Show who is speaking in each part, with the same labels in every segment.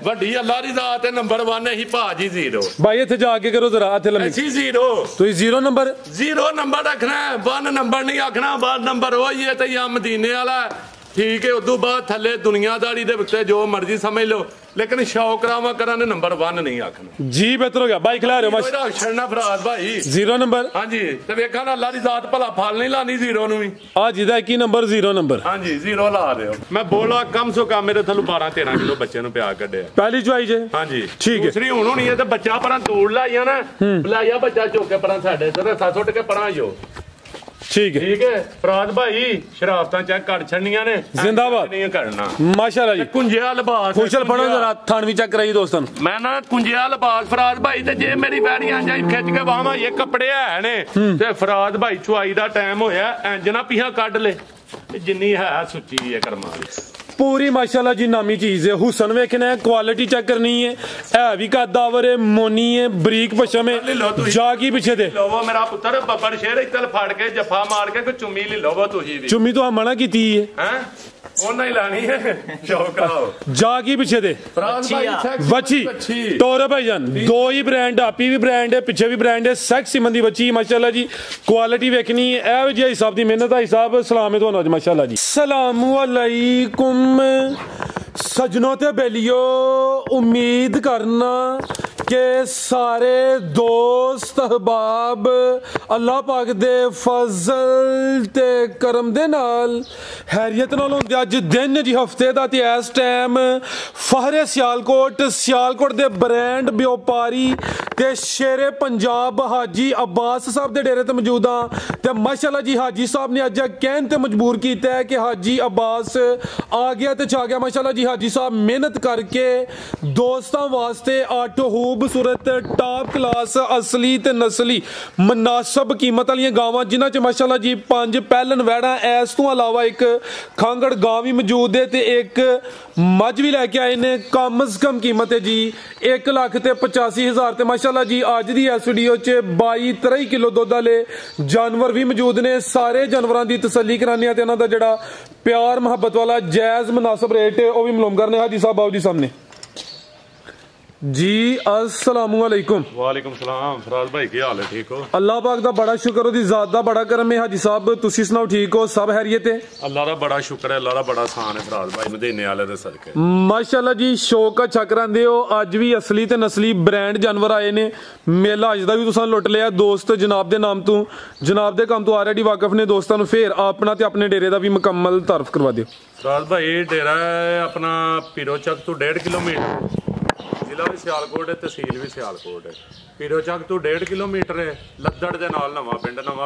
Speaker 1: ਵੱਡੀ ਅੱਲਾ ਦੀ ਜ਼ਾਤ ਹੈ ਨੰਬਰ 1 ਹੀ ਭਾਜੀ 0
Speaker 2: भाई इत्थे जाके करो जरा इत्थे लम्मी
Speaker 1: ਅਸੀਂ 0
Speaker 2: तुसीं 0 नंबर
Speaker 1: 0 नंबर रखना है 1 नंबर नहीं आखना 1 नंबर वही है तो या मदीने वाला ठीक है उदू बाद थले दुनियादारी दे उत्ते जो मर्जी समझ लो लेकिन शौक रामा करा ने नंबर 1 नहीं आखना
Speaker 2: जी बेहतर हो गया भाई खिला रहे हो माशा
Speaker 1: छड़ना फराज भाई
Speaker 2: 0 नंबर
Speaker 1: हाँ जी तो वेखा ना अल्लाह दी जात भला फल नहीं लानी 0 नु भी
Speaker 2: आ जिदा की नंबर 0 नंबर
Speaker 1: हाँ जी 0 ला रहे हो मैं बोला कम सो कम मेरे थलू 12-13 किलो बच्चे नु प्यार कड्डे
Speaker 2: पहली चुआई जे
Speaker 1: हाँ जी
Speaker 2: ठीक है
Speaker 1: दूसरी हुन होनी है तो बच्चा परा तोड़ लाइया ना लाइया बच्चा चौके परा साडे ते रस्सा सुट के परा जो
Speaker 2: ठीक है
Speaker 1: फराज भाई शराफतां चेक कर छड़नियां ने
Speaker 2: जिंदाबाद
Speaker 1: नहीं करना
Speaker 2: माशाल्लाह जी
Speaker 1: कुंजिया लिबास
Speaker 2: खुशल फड़ो जरा थान भी चेक कराइए दोस्तों
Speaker 1: मैं ना कुंजिया लिबास फराज भाई ते जे मेरी बैड़ियां जाई खिच के बाहां ये कपड़े है ने ते फराज भाई चुआई दा टाइम होया इंज ना पीहा कढ ले जिन्नी है सुच्ची है कर्मा वाली
Speaker 2: पूरी माशाल्लाह जी नामी चीज है हुसन वेखना है क्वालिटी चेक करनी है भी कदावर है मोनी है बरीक पशम है जागी पीछे दे
Speaker 1: लो मेरा पुत्र बब्बर शेर इतल फाड़ के जफा मार के कोई चुम्मी ले लो तुही भी
Speaker 2: चुम्मी तो हम मना की है
Speaker 1: हैं ਉਹਨਾਂ ਹੀ ਲਾਣੀ ਹੈ ਸ਼ੌਕ ਆਓ
Speaker 2: ਜਾਗੀ ਪਿੱਛੇ ਦੇ ਬੱਚੀ ਟੋਰੇ ਭਾਈਜਾਨ ਦੋ ਹੀ ਬ੍ਰਾਂਡ ਆਪੀ ਵੀ ਬ੍ਰਾਂਡ ਹੈ ਪਿੱਛੇ ਵੀ ਬ੍ਰਾਂਡ ਹੈ ਸੈਕਸੀ ਮੰਦੀ ਬੱਚੀ ਮਾਸ਼ਾਅੱਲਾ ਜੀ ਕੁਆਲਿਟੀ ਵੇਖਣੀ ਹੈ ਇਹ ਜੀ ਹਿਸਾਬ ਦੀ ਮਿਹਨਤ ਦਾ ਹਿਸਾਬ ਸਲਾਮ ਹੈ ਤੁਹਾਨੂੰ ਮਾਸ਼ਾਅੱਲਾ ਜੀ ਸਲਾਮੁ ਅਲੈਕੁਮ ਸਜਣੋ ਤੇ ਬੇਲੀਓ उम्मीद करना कि सारे दोस्त अहबाब अल्लाह पाक दे फजल ते करम दे नाल हैरियत नाल होंदे अज दिन जी हफ्ते दा ते इस टाइम फहरे सियालकोट दे ब्रांड व्यापारी ते शेरे पंजाब हाजी अब्बास साहब दे डेरे ते मौजूद हां ते माशाअल्लाह जी हाजी साहब ने अज कहन ते मजबूर कीता है कि हाजी अब्बास आ गया ते छा गया माशाअल्लाह जी हाजी साहब मेहनत करके दोस्तां वास्ते आटो खूबसूरत टॉप क्लास असली ते नस्ली मुनासिब कीमत वाली गावां जिन्हां च माशाअल्लाह जी 5 पैलन वैड़ा इस तो अलावा एक खांगड़ गां भी मौजूद है ते एक मझ भी लैके आए ने कम से कम कीमत है जी 1,85,000 ते माशाअल्लाह जी अज दी इस वीडियो च 22-23 किलो दुध वाले जानवर भी मौजूद ने सारे जानवरां दी तसल्ली कराने ते इन्हां दा जिहड़ा प्यार मुहब्बत वाला जायज मुनासिब रेट है वह भी मालूम करने हाजी साहब बाबू जी सामने जी अस्सलामु अलैकुम
Speaker 1: वालेकुम सलाम फराज भाई की हाल है ठीक हो
Speaker 2: अल्लाह पाक दा बड़ा शुक्र ओदी जात दा बड़ा करम है हाजी साहब तुसी सुनाओ ठीक हो सब खैरियत है
Speaker 1: अल्लाह दा बड़ा शुक्र है अल्लाह दा बड़ा आसान है फराज भाई मदीने वाले दे सदके
Speaker 2: माशाअल्लाह जी शौक अच्छा करांदे हो अज भी असली ते नस्ली ब्रांड जानवर आए ने मेला अज दा भी तुसां लुट लिया दोस्त जनाब दे नाम तो जनाब दे काम तो ऑलरेडी वाकिफ ने दोस्तां नूं फिर अपना ते अपने डेरे दा भी मुकम्मल तारफ करवा दियो
Speaker 1: फराज भाई डेरा है अपना पीरोचक तो 1.5 किलोमीटर जिला भी सियालकोट है तहसील भी सियालकोट है पीरोचक तो 1.5 किलोमीटर है लद्दड़ दे नाल नवां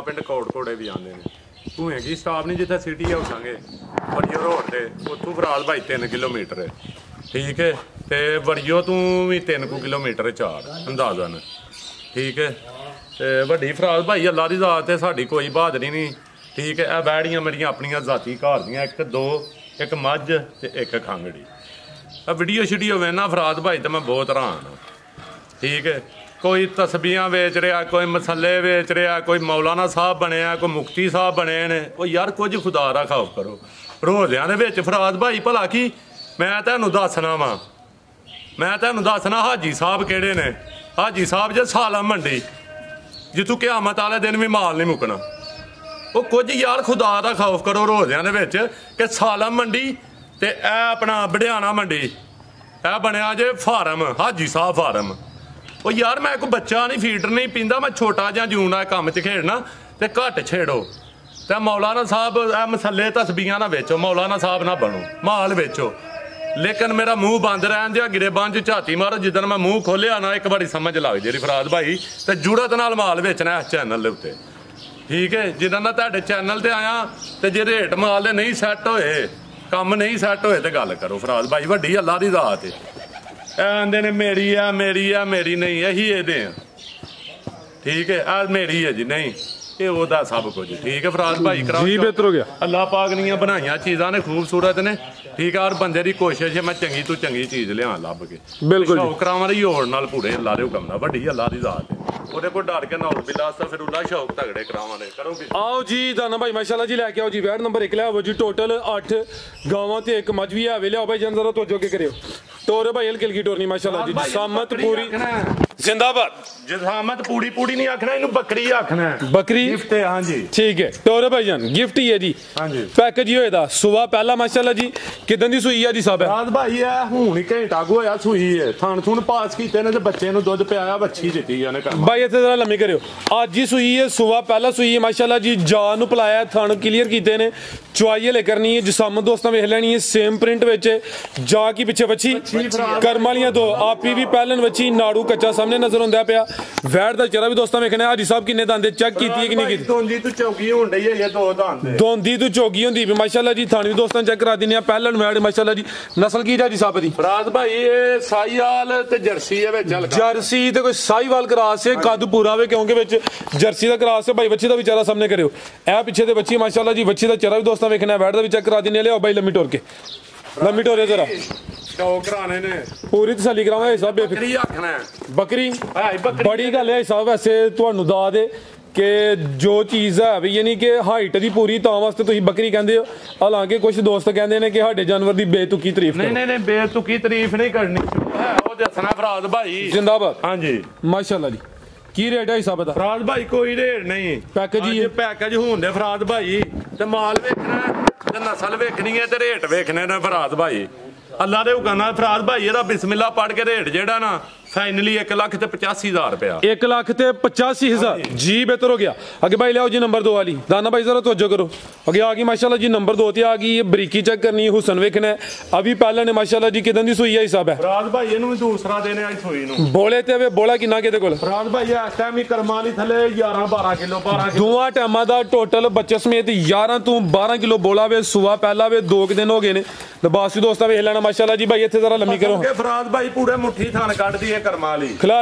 Speaker 1: पिंड कोटकोड़े भी आंदे ने भूए की स्टाफ नहीं जिथे सिटी हाउसांगे बड़ियो रोड ते उत्थों फराज भाई 3 किलोमीटर है ठीक है ते बड़ियो तू भी 3 किलोमीटर 4 अंदाजन ठीक है ते वड्डी फराज भाई अल्लाह दी जात है साडी कोई बहादरी नहीं ठीक है बैड़ियां मेरियां अपनियां जाती घर दियां एक मझ ते एक खांगड़ी वीडियो शीडियो वेना फराज भाई तो मैं बहुत हैरान हाँ ठीक है कोई तस्बीहां बेच रहा कोई मसले बेच रहा कोई मौलाना साहब बने कोई मुफ्ती साहब बने ने यार कुछ खुदा दा खौफ करो रोज़ियां दे विच फराज भाई भला की मैं तुहानूं दसना वा मैं तुहानूं दसना हाजी साहब किहड़े ने हाजी साहब जे सालम मंडी जित्थों क़यामत वाले दिन भी माल नहीं मुकना वो कुछ यार खुदा दा खौफ करो रोज़ियां दे विच कि सालम मंडी ते ए अपना बड़ियाना मंडी ए बनया जे फार्म हाजी साहब फार्म वो यार मैं कोई बच्चा नहीं फीडर नहीं पींदा मैं छोटा जहा जूना कम च खेडना ते घट छेड़ो ते मौलाना साहब ए मसले तस्बीहां ना बेचो मौलाना साहब ना बनो माल बेचो लेकिन मेरा मुंह बंद रहन दिया गिरेबान च झाती मारो जिदन मैं मुंह खोलिया ना एक बारी समझ लग जेरी फराज भाई ते जुड़त नाल माल बेचना इस चैनल दे उत्ते ठीक है जिदन ना तुहाडे चैनल ते आया ते जे रेट माल दे नहीं सैट होए काम नहीं सैट होए तो गल करो फराज भाई वड्डी अल्लाह दी जात है आंदे ने मेरी है मेरी नहीं यही ये ठीक है आ मेरी है जी नहीं ਇਹ ਉਹਦਾ ਸਭ ਕੁਝ ਠੀਕ ਹੈ ਫਰਾਜ਼ ਭਾਈ ਕਰਾਓ
Speaker 2: ਜੀ ਬਿਹਤਰ ਹੋ ਗਿਆ
Speaker 1: ਅੱਲਾਹ ਪਾਕ ਦੀਆਂ ਬਣਾਈਆਂ ਚੀਜ਼ਾਂ ਨੇ ਖੂਬਸੂਰਤ ਨੇ ਠੀਕ ਆ ਔਰ ਬੰਦੇ ਦੀ ਕੋਸ਼ਿਸ਼ ਹੈ ਮੈਂ ਚੰਗੀ ਤੋਂ ਚੰਗੀ ਚੀਜ਼ ਲਿਆ ਲੱਭ ਕੇ
Speaker 2: ਬਿਲਕੁਲ ਜੀ।
Speaker 1: ਸ਼ੌਕ ਕਰਾਵਾਂ ਦੀ ਹੋੜ ਨਾਲ ਪੂਰੇ ਅੱਲਾਹ ਦੇ ਹੁਕਮ ਨਾਲ ਵੱਡੀ ਅੱਲਾਹ ਦੀ ਜ਼ਾਤ ਹੈ ਉਹਦੇ ਕੋਲ ਡਰ ਕੇ ਨੌਲ ਬਿਲਾ ਅਸਤਗਫਿਰullah ਸ਼ੌਕ ਤਗੜੇ ਕਰਾਵਾਂ ਨੇ ਕਰੋਗੇ
Speaker 2: ਆਓ ਜੀ ਦਾਨਾ ਭਾਈ ਮਾਸ਼ਾਅੱਲਾ ਜੀ ਲੈ ਕੇ ਆਓ ਜੀ ਵੈਟ ਨੰਬਰ 1 ਲਿਆਓ ਜੀ ਟੋਟਲ 8 ਗਾਵਾਂ ਤੇ ਇੱਕ ਮੱਝ ਵੀ ਆਵੇ ਲਿਆਓ ਭਾਈ ਜਨ ਜ਼ਰਾ ਤੋਜੋ ਕੇ ਕਰਿਓ ਟੋਰੇ ਭਾਈ ਹਲਕੀ ਹਲਕੀ ਟੋਰਨੀ ਮਾਸ਼ਾਅੱਲਾ ਜੀ ਜਸਾਮਤ ਪੂਰੀ ਜ਼ਿੰਦਾਬਾਦ
Speaker 1: ਜਸਾਮਤ ਪੂੜੀ ਨਹੀਂ ਆਖਣਾ ਇਹਨੂੰ ਬੱਕਰੀ ਆਖਣਾ
Speaker 2: ਬੱਕਰੀ
Speaker 1: ਗਿਫਟ ਹੈ ਹਾਂਜੀ
Speaker 2: ਠੀਕ ਹੈ ਟੋਰੇ ਭਾਈ ਜਾਨ ਗਿਫਟ ਹੀ ਹੈ ਜੀ
Speaker 1: ਹਾਂਜੀ
Speaker 2: ਪੈਕੇਜ ਹੀ ਹੋਏਦਾ ਸੁਬਾ ਪਹਿਲਾ ਮਾਸ਼ਾਅੱਲਾ ਜੀ ਕਿਦਾਂ ਦੀ ਸੂਈ ਆ ਜੀ ਸਾਹਿਬ
Speaker 1: ਰਾਜ ਭਾਈ ਆ ਹੁਣ ਹੀ ਘੰਟਾ ਕੁ ਹੋਇਆ ਸੂਈ ਹੈ ਥਣ ਥੁਣ ਪਾਸ ਕੀਤੇ ਨੇ ਤੇ ਬੱਚੇ ਨੂੰ ਦੁੱਧ ਪਿਆਇਆ ਵੱਛੀ ਦਿੱਤੀ ਉਹਨੇ ਕਰਮ
Speaker 2: ਭਾਈ ਇੱਥੇ ਜ਼ਰਾ ਲੰਮੀ ਕਰਿਓ ਅੱਜ ਹੀ ਸੂਈ ਹੈ ਸੁਬਾ ਪਹਿਲਾ ਸੂਈ ਹੈ ਮਾਸ਼ਾਅੱਲਾ ਜੀ ਜਾਨ ਨੂੰ ਪਲਾਇਆ ਥਣ ਕਲੀਅਰ ਕੀਤੇ ਨੇ ਚੁਆਈ ਲੈ ਕਰਨੀ ਹੈ ਜਸਾਮਤ ਦੋਸਤਾਂ ਵੇਖ ਲੈਣੀ ਹੈ ਸੇਮ ਪ੍ਰਿੰਟ ਵਿੱਚ ਜਾ ਕੀ ਪਿੱਛੇ ਵੱਛੀ ਕਰਮ ਵਾਲੀਆਂ ਦੋ ਆਪੀ ਵੀ ਪਹਿਲਨ ਵੱਛੀ ਨਾੜੂ ਕੱਚਾ ਸਾਹਮਣੇ ਨਜ਼ਰ ਹੁੰਦਾ ਪਿਆ ਵੈਟ ਦਾ ਚਿਹਰਾ ਵੀ ਦੋਸਤਾਂ ਵੇਖਣਾ ਹਾਜੀ ਸਾਹਿਬ ਕਿੰਨੇ ਦੰਦੇ ਚੈੱਕ ਕੀਤੀ ਹੈ ਕਿ ਨਹੀਂ ਕੀਤੀ
Speaker 1: ਦੋਂਦੀ ਤੂੰ ਚੌਕੀ ਹੋਣ ਡਈ ਹੈ ਦੋ ਦੰਦ
Speaker 2: ਦੋਂਦੀ ਤੂੰ ਚੌਗੀ ਹੁੰਦੀ ਵੀ ਮਾਸ਼ਾਅੱਲਾ ਜੀ ਥਾਣੀ ਦੋਸਤਾਂ ਚੈੱਕ ਕਰਾ ਦਿੰਦੇ ਆ ਪਹਿਲਨ ਵੈਟ ਮਾਸ਼ਾਅੱਲਾ ਜੀ ਨਸਲ ਕੀ ਜੀ ਸਾਹਿਬ ਦੀ
Speaker 1: ਫਰਾਜ਼ ਭਾਈ ਇਹ ਸਾਈਵਾਲ ਤੇ ਜਰਸੀ ਹੈ ਵਿੱਚ ਹਲਕਾ
Speaker 2: ਜਰਸੀ ਤੇ ਕੋਈ ਸਾਈਵਾਲ ਕਰਾਸ ਹੈ ਕੱਦ ਪੂਰਾ ਵੇ ਕਿਉਂਕਿ ਵਿੱਚ ਜਰਸੀ ਦਾ ਕਰਾਸ ਹੈ ਭਾਈ ਬੱਚੀ ਦਾ ਵਿਚਾਰਾ ਸਾਹਮਣੇ ਕਰਿਓ ਇਹ ਪਿੱਛੇ ਦੇ ਬੱਚੀ ਮਾਸ਼ਾਅੱਲਾ ਜੀ ਬੱਚੀ ਦਾ ਚਿਹਰਾ ਵੀ ਦੋਸਤਾਂ ਵੇਖਣਾ ਵੈਟ ਦਾ ਵੀ ਚੈੱਕ ਕਰਾ ਦਿੰਦੇ ਲਿਆਓ ਭਾਈ ਲੰਮੀ ਟੋਰ ਕੇ ਲੰਮੀ ਟੋਰੇ ਜ਼ਰਾ
Speaker 1: ਸ਼ੌਕ ਕਰਾਣੇ ਨੇ
Speaker 2: ਪੂਰੀ ਤਸੱਲੀ ਕਰਾਵਾਂਗੇ ਸਾਹਿਬ ਬੇਫਿਕਰ
Speaker 1: ਬੱਕਰੀ ਆਖਣਾ
Speaker 2: ਬੱਕਰੀ
Speaker 1: ਭਾਈ ਬੱਕਰੀ
Speaker 2: ਬੜੀ ਗੱਲ ਹੈ ਸਾਹਿਬ ਵੈਸੇ ਤੁਹਾਨੂੰ ਦੱਸ ਦੇ ਕਿ ਜੋ ਚੀਜ਼ ਹੈ ਵੀ ਯਾਨੀ ਕਿ ਹਾਈਟ ਦੀ ਪੂਰੀ ਤਾਂ ਵਾਸਤੇ ਤੁਸੀਂ ਬੱਕਰੀ ਕਹਿੰਦੇ ਹੋ ਹਾਲਾਂਕਿ ਕੁਝ ਦੋਸਤ ਕਹਿੰਦੇ ਨੇ ਕਿ ਸਾਡੇ ਜਾਨਵਰ ਦੀ ਬੇਤੁਕੀ ਤਾਰੀਫ ਕਰੋ
Speaker 1: ਨਹੀਂ ਬੇਤੁਕੀ ਤਾਰੀਫ ਨਹੀਂ ਕਰਨੀ ਉਹ ਦੱਸਣਾ ਫਰਾਜ਼ ਭਾਈ
Speaker 2: ਜ਼ਿੰਦਾਬਾਦ
Speaker 1: ਹਾਂਜੀ
Speaker 2: ਮਾਸ਼ਾਅੱਲਾ ਜੀ ਕੀ ਰੇਟ ਹੈ ਹਿਸਾਬ ਦਾ
Speaker 1: ਫਰਾਜ਼ ਭਾਈ ਕੋਈ ਰੇਟ ਨਹੀਂ
Speaker 2: ਪੈਕੇਜ ਹੀ
Speaker 1: ਪੈਕੇਜ ਹੁੰਦੇ ਫਰਾਜ਼ ਭਾਈ ਤੇ ਮਾਲ ਵੇਖਣਾ ਤੇ ਨਸਲ ਵੇਖਣੀ ਹੈ ਤੇ ਰੇਟ ਵੇਖਣੇ ਨੇ ਫਰਾਜ਼ ਭਾਈ ਅੱਲਾ ਦੇ ਹੁਕਮ ਨਾਲ ਫਰਾਜ਼ ਭਾਈ ਇਹਦਾ ਬਿਸਮਿਲ੍ਲਾ ਪੜ ਕੇ ਰੇਟ ਜਿਹੜਾ ਨਾ ਫਾਈਨਲੀ 1,85,000 ਰੁਪਇਆ
Speaker 2: 1,85,000 ਜੀ ਬਿਹਤਰ ਹੋ ਗਿਆ ਅੱਗੇ ਭਾਈ ਲਿਆਓ ਜੀ ਨੰਬਰ 2 ਵਾਲੀ ਦਾਨਾ ਭਾਈ ਜ਼ਰਾ ਤੋਜੋ ਕਰੋ ਅੱਗੇ ਆ ਗਈ ਮਾਸ਼ਾਅੱਲਾ ਜੀ ਨੰਬਰ 2 ਤੇ ਆ ਗਈ ਬਰੀਕੀ ਚੈੱਕ ਕਰਨੀ ਹੁਸਨ ਵੇਖਣਾ ਅਭੀ ਪਹਿਲਾਂ ਨੇ ਮਾਸ਼ਾਅੱਲਾ ਜੀ ਕਿਦਾਂ ਦੀ ਸੂਈ ਹੈ ਹਿਸਾਬ ਹੈ
Speaker 1: ਫਰਾਜ਼ ਭਾਈ ਇਹਨੂੰ ਵੀ ਦੂਸਰਾ ਦੇਣੇ ਅੱਜ ਸੂਈ ਨੂੰ
Speaker 2: ਬੋਲੇ ਤੇ ਵੇ ਬੋਲਾ ਕਿੰਨਾ ਕਿਤੇ ਕੋਲ
Speaker 1: ਫਰਾਜ਼ ਭਾਈ ਇਸ ਟਾਈਮ ਹੀ ਕਰਮਾਂ ਦੀ ਥੱਲੇ 11-12 ਕਿਲੋ 12 ਕਿਲੋ
Speaker 2: ਦੋਵਾਂ ਟਾਈਮਾਂ ਦਾ ਟੋਟਲ ਬੱਚੇ ਸਮੇਤ 11 ਤੋਂ 12 ਕਿਲੋ ਬੋਲਾ ਵੇ ਸੁਆ ਪਹਿਲਾ ਵੇ 2 ਦਿਨ ਹੋ ਗਏ ਨੇ ਲਬਾਸੀ ਦੋਸਤਾਂ ਵੇਖ ਲੈਣਾ ਮਾਸ਼ਾਅੱਲਾ ਜੀ ਭਾਈ ਇੱਥੇ ਜ਼ਰਾ ਲੰਮੀ ਕਰੋ
Speaker 1: ਫਰਾਜ਼ ਭਾਈ ਪੂਰੇ ਮੁੱਠੀ ਥਾਣ ਕੱਢਦੀ ਹੈ ਕਰਮਾਂ ਵਾਲੀ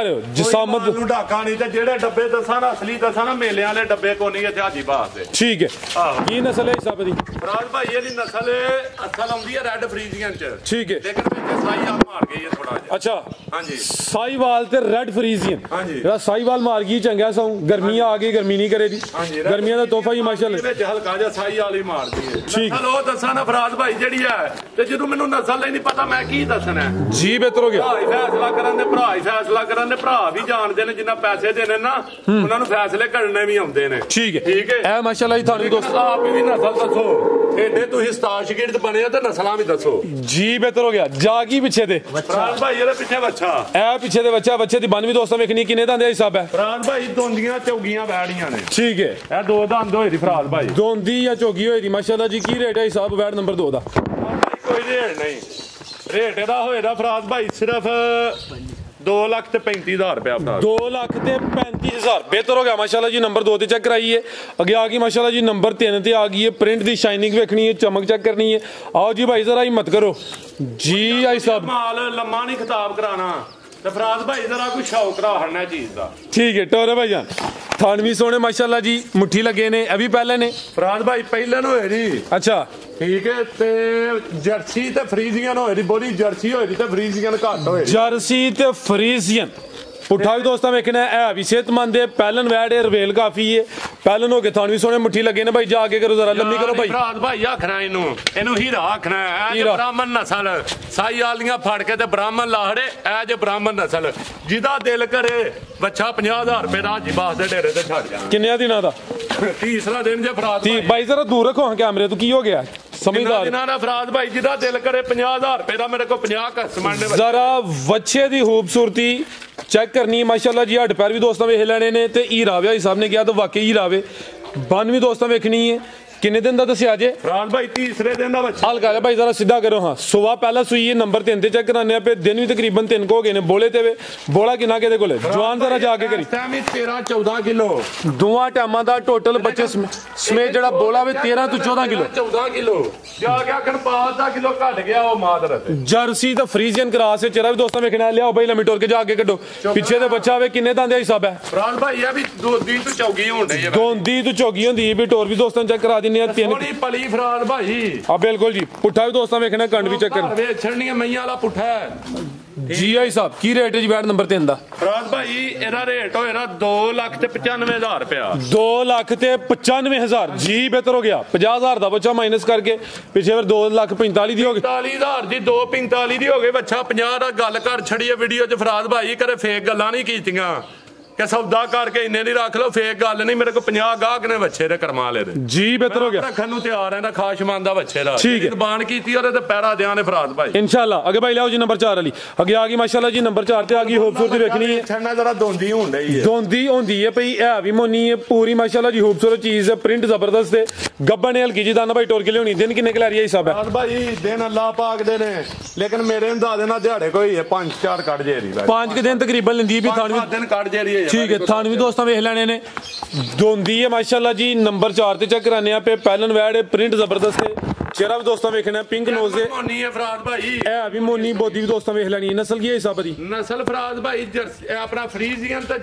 Speaker 2: ਜਸਾਮਤ
Speaker 1: ਨੂੰ ਢਾਕਾ ਨਹੀਂ ਤੇ ਜਿਹੜੇ ਡੱਬੇ ਦੱਸਾਂ ਨਾ ਅਸਲੀ ਦੱਸਾਂ ਨਾ ਮੇਲਿਆਂ ਵਾਲੇ ਡੱਬੇ ਕੋ ਨਹੀਂ ਇੱਥੇ ਹਾਜੀ ਬਾਸ ਦੇ
Speaker 2: ਠੀਕ ਹੈ ਕੀ ਨਸਲ ਹੈ ਹਿਸਾਬ ਦੀ
Speaker 1: ਫਰਾਜ਼ ਭਾਈ ਇਹਦੀ ਨਸਲ ਅਸਲ ਆਉਂਦੀ ਹੈ ਰੈੱਡ ਫਰੀਜ਼ੀਅਨ ਚ
Speaker 2: ਠੀਕ ਹੈ
Speaker 1: ਲੇਕਿਨ ਵਿੱਚ ਸਾਈਵਾਲ ਮਾਰ ਗਈ ਹੈ ਥੋੜਾ ਜਿਹਾ
Speaker 2: ਅੱਛਾ
Speaker 1: ਹਾਂਜੀ
Speaker 2: ਸਾਈਵਾਲ ਤੇ ਰੈੱਡ ਫਰੀਜ਼ੀਅਨ
Speaker 1: ਹਾਂਜੀ
Speaker 2: ਜਿਹੜਾ ਸਾਈਵਾਲ ਮਾਰ ਗਈ ਚੰਗਾ ਸੌ ਗਰਮੀਆਂ ਆ ਗਈ ਗਰਮੀ ਨਹੀਂ ਕਰੇ ਦੀ ਗਰਮੀਆਂ ਦਾ ਤੋਹਫਾ ਹੀ ਮਾਸ਼ਾਅੱਲਾ
Speaker 1: ਵਿੱਚ ਹਲਕਾ ਜਿਹਾ ਸਾਈਵਾਲ ਹੀ ਮਾਰਦੀ ਹੈ
Speaker 2: ਠੀਕ
Speaker 1: ਨਸਲ ਉਹ ਦੱਸਾਂ ਨਾ ਫਰਾਜ਼ ਭਾਈ ਜਿਹੜੀ ਹੈ ਤੇ ਜਦੋਂ ਮੈਨੂੰ ਨਸਲ ਨਹੀਂ ਪਤਾ ਮੈਂ ਕੀ ਦੱਸਣਾ
Speaker 2: ਜੀ ਬਿਹਤਰ ਹੋ ਗਿਆ
Speaker 1: ਫੈਸਲਾ ਕਰਨ ਦੇ ਭਰਾ ਹੀ ਫੈਸਲਾ ਕਰਨ ਦੇ ਭਰਾ ਵੀ ਜਾਣਦੇ ਨੇ ਜਿੰਨਾ ਪੈਸੇ ਦੇਣੇ ਨਾ ਉਹਨਾਂ ਨੂੰ ਫੈਸਲੇ ਕਰਨੇ ਵੀ ਆਉਂਦੇ ਨੇ
Speaker 2: ਠੀਕ ਹੈ
Speaker 1: ਠੀਕ ਹੈ
Speaker 2: ਇਹ ਮਾਸ਼ਾਅੱਲਾ ਜੀ ਤੁਹਾਨੂੰ ਦੋਸਤ
Speaker 1: ਆਪ ਵੀ ਨਸਲ ਦੱਸੋ ਏਡੇ ਤੁਸੀਂ ਸਤਾਸ਼ਗਿਰਦ ਬਣੇ ਆ ਤੇ ਨਸਲਾਂ ਵੀ ਦੱਸੋ
Speaker 2: ਜੀ ਬਿਹਤਰ ਹੋ ਗਿਆ ਜਾ ਕੀ ਪਿੱਛੇ ਤੇ
Speaker 1: ਫਰਾਜ਼ ਭਾਈ ਇਹਦੇ ਪਿੱਛੇ ਬੱਚਾ
Speaker 2: ਇਹ ਪਿੱਛੇ ਦੇ ਬੱਚੇ ਦੀ ਬਨ ਵੀ ਦੋਸਤਾਂ ਵੇਖਣੀ ਕਿੰਨੇ ਦੰਦ ਹੈ ਹਿਸਾਬ ਹੈ
Speaker 1: ਫਰਾਜ਼ ਭਾਈ ਦੋਂਦੀਆਂ ਚੌਗੀਆਂ ਬੈੜੀਆਂ ਨੇ
Speaker 2: ਠੀਕ ਹੈ
Speaker 1: ਇਹ ਦੋ ਦੰਦ ਹੋਏ ਦੀ ਫਰਾਜ਼ ਭਾਈ
Speaker 2: ਦੋਂਦੀ ਜਾਂ ਝੋਗੀ ਹੋਈ ਦੀ ਮਾਸ਼ਾਅੱਲਾ ਜੀ ਕੀ ਰੇਟ ਹੈ ਹਿਸਾਬ ਵੈਟ ਨੰਬਰ 2 ਦਾ
Speaker 1: ਕੋਈ ਰੇਟ ਨਹੀਂ ਰੇਟ ਇਹਦਾ ਹੋਏਦਾ ਫਰਾਜ਼ ਭਾਈ ਸਿਰਫ 2,35,000 ਰੁਪਇਆ
Speaker 2: 2,35,000 ਬਿਹਤਰ ਹੋ ਗਿਆ ਮਾਸ਼ਾਅੱਲਾ ਜੀ ਨੰਬਰ 2 ਤੇ ਚੈੱਕ ਕਰਾਈਏ ਅੱਗੇ ਆ ਗਈ ਮਾਸ਼ਾਅੱਲਾ ਜੀ ਨੰਬਰ 3 ਤੇ ਆ ਗਈ ਹੈ ਪ੍ਰਿੰਟ ਦੀ ਸ਼ਾਈਨਿੰਗ ਵੇਖਣੀ ਹੈ ਚਮਕ ਚੈੱਕ ਕਰਨੀ ਹੈ ਆਓ ਜੀ ਭਾਈ ਜ਼ਰਾ ਹਿੰਮਤ ਕਰੋ ਜੀ ਆਈ ਸਾਹਿਬ
Speaker 1: ਮਾਲ ਲੰਮਾ ਨਹੀਂ ਖਿਤਾਬ ਕਰਾਣਾ ਤੇ ਫਰਾਜ਼ ਭਾਈ ਜ਼ਰਾ ਕੋਈ ਸ਼ੌਕ ਕਰਾ ਹੜਨਾ ਚੀਜ਼ ਦਾ
Speaker 2: ਠੀਕ ਹੈ ਟੋਰੇ ਭਾਈ ਜਾਨ ਥਾਨਵੀ ਸੋਹਣੇ ਮਾਸ਼ਾਅੱਲਾ ਜੀ ਮੁੱਠੀ ਲੱਗੇ ਨੇ ਇਹ ਵੀ ਪਹਿਲੇ ਨੇ
Speaker 1: ਫਰਾਜ਼ ਭਾਈ ਪਹਿਲੇ ਨੂੰ ਹੋਏ ਜੀ
Speaker 2: ਅੱਛਾ
Speaker 1: ਠੀਕ ਹੈ ਤੇ ਜਰਸੀ ਤੇ ਫਰੀਜ਼ੀਅਨ ਹੋਏ ਦੀ ਬੋਲੀ ਜਰਸੀ ਹੋਏ ਦੀ ਤੇ ਫਰੀਜ਼ੀਅਨ ਘੱਟ ਹੋਏ
Speaker 2: ਜਰਸੀ ਤੇ ਫਰੀਜ਼ੀਅਨ ਪੁੱਠਾ ਵੀ ਦੋਸਤਾਂ ਵੇਖਣਾ ਹੈ ਵੀ ਸਿਹਤਮੰਦ ਹੈ ਪਹਿਲਨ ਵੈੜ ਹੈ ਰਵੇਲ ਕਾਫੀ ਹੈ ਪਹਿਲਨ ਹੋ ਕੇ ਥਾਨ ਵੀ ਸੋਹਣੇ ਮੁੱਠੀ ਲੱਗੇ ਨੇ ਭਾਈ ਜਾ ਕੇ ਕਰੋ ਜ਼ਰਾ ਲੰਮੀ ਕਰੋ ਭਾਈ
Speaker 1: ਫਰਾਜ਼ ਭਾਈ ਆਖਣਾ ਇਹਨੂੰ ਹੀਰਾ ਆਖਣਾ ਹੈ ਬ੍ਰਾਹਮਣ ਨਸਲ ਸਾਈ ਵਾਲੀਆਂ ਫੜ ਕੇ ਤੇ ਬ੍ਰਾਹਮਣ ਲਾਹੜੇ ਐ ਜੇ ਬ੍ਰਾਹਮਣ ਨਸਲ ਜਿਹਦਾ ਦਿਲ ਕਰੇ ਬੱਚਾ 50,000 ਰੁਪਏ ਦਾ ਹਾਜੀ ਬਾਸ ਦੇ ਡੇਰੇ ਤੇ ਛੱਡ ਜਾਣਾ
Speaker 2: ਕਿੰਨੇ ਦਿਨਾਂ ਦਾ
Speaker 1: ਤੀਸਰਾ ਦਿਨ ਜੇ ਫਰਾਜ਼
Speaker 2: ਭਾਈ ਜ਼ਰਾ ਦੂਰ ਰੱਖੋ ਕੈਮਰੇ ਤੋਂ ਕੀ ਹੋ ਗਿਆ ਸਮਝਦਾਰ
Speaker 1: ਦਿਨਾਂ ਦਾ ਫਰਾਜ਼ ਭਾਈ ਜਿਹਦਾ ਦਿਲ ਕਰੇ 50,000 ਰੁਪਏ ਦਾ ਮੇਰੇ ਕੋਲ 50 ਕਸਟਮਰ ਨੇ
Speaker 2: ਜ਼ਰਾ ਵੱਛੇ ਦੀ ਖੂਬਸੂਰਤੀ ਚੈੱਕ ਕਰਨੀ ਮਾਸ਼ਾਅੱਲਾ ਜੀ ਹੱਡ ਪੈਰ ਵੀ ਦੋਸਤਾਂ ਵੇਖ ਲੈਣੇ ਨੇ ਤੇ ਹੀਰਾ ਵੀ ਸਾਹਿਬ ਨੇ ਕਿਹਾ ਤਾਂ ਵਾਕਈ ਹੀਰਾ ਵੇ ਬਨ ਵੀ ਦੋਸਤਾਂ ਵੇਖਣੀ ਹੈ किन्ने दिन दा दस्सिया जे
Speaker 1: फराज भाई तीसरे दिन का बच्चा
Speaker 2: हाल कर भाई जरा सीधा करो हाँ सुबह पहला सुई है नंबर 3 ते चेक कराने पे दिन भी तकरीबन 3 को हो गए ने बोले ते बोला किना के कोले जवान जरा जाके करी
Speaker 1: 13-14 किलो
Speaker 2: दोवां टाइमां दा टोटल बच्चे समेत जड़ा बोला वे 13 तो 14 किलो
Speaker 1: 14 किलो जाके आखन 5 किलो घट गया वो मादर
Speaker 2: जर्सी तो फ्रीजियन क्रॉस है चेहरा भी दोस्तों वेखना लिया भाई लम्बी टोर के जाके कड्डो पीछे दे बच्चा वे किन्ने दांदे हिसाब है
Speaker 1: फराज भाई ये भी 2 दिन तो चौगी होंदे है
Speaker 2: दोंदी तो चौगी होंदी भी टोर भी दोस्तों चेक करा दिन्ने 3
Speaker 1: पली फराज भाई
Speaker 2: हां बिल्कुल जी पुट्ठा भी दोस्तों वेखना कंड भी चेक कर
Speaker 1: वे छड़नी मैया वाला पुट्ठा है
Speaker 2: जी आई साहब की रेट है जी बैट नंबर 3 दा
Speaker 1: फराज भाई एदा रेट होएगा 2,95,000 रुपया
Speaker 2: 2,95,000 जी बेहतर हो गया 50,000 दा बच्चा माइनस करके पीछे फिर 2,45,000 दी हो गई
Speaker 1: 45,000 दी 2,45 दी हो गई बच्चा 50 दा गल कर छड़ी वीडियो च फराज भाई करे फेक गल्लां नहीं कीतियां कि सौदा करके इन्ने नहीं रख लो फेक गल नहीं मेरे को 50 गाहक ने बच्चे दे करमा ले दे
Speaker 2: जी बेहतर हो गया
Speaker 1: रखन नु तैयार है ना खास मंदा बच्चे दा
Speaker 2: ठीक है
Speaker 1: बाण कीती और ते पैरा देआं ने फराज भाई
Speaker 2: इंशाल्लाह आगे भाई लाओ जी नंबर 4 वाली आगे आ गई माशाल्लाह जी नंबर 4 ते आ गई खूबसूरती देखनी है
Speaker 1: छड़ना जरा दोंदी होंदी है
Speaker 2: दोंदी होंदी है भई है भी मोनी है पूरी माशाल्लाह जी खूबसूरत चीज है प्रिंट जबरदस्त है गब्बन हल्की जी दाना भाई टोर के लियोनी दिन किन्ने कलारी है हिसाब है
Speaker 1: फराज भाई दिन अल्लाह पाक दे ने लेकिन मेरे अंदाजे ना दिहाड़े कोई है 5-4 कट जेरी
Speaker 2: 5 के दिन तकरीबन लेंदी भी थान
Speaker 1: दिन कट जेरी है
Speaker 2: ठीक है थान भी दोस्तों वेख लेने ने दोंदी है माशाल्लाह जी नंबर 4 ते चेक कराने पे पहलन वैड प्रिंट जबरदस्त है चेहरा भी दोस्तों वेखना पिंक नोज है
Speaker 1: मोनी है फराज भाई
Speaker 2: है अभी मोनी बोदी भी दोस्तों वेख लेनी नस्ल की है हिसाब दी
Speaker 1: नस्ल फराज भाई जर्सी अपना फ्रीजियन ते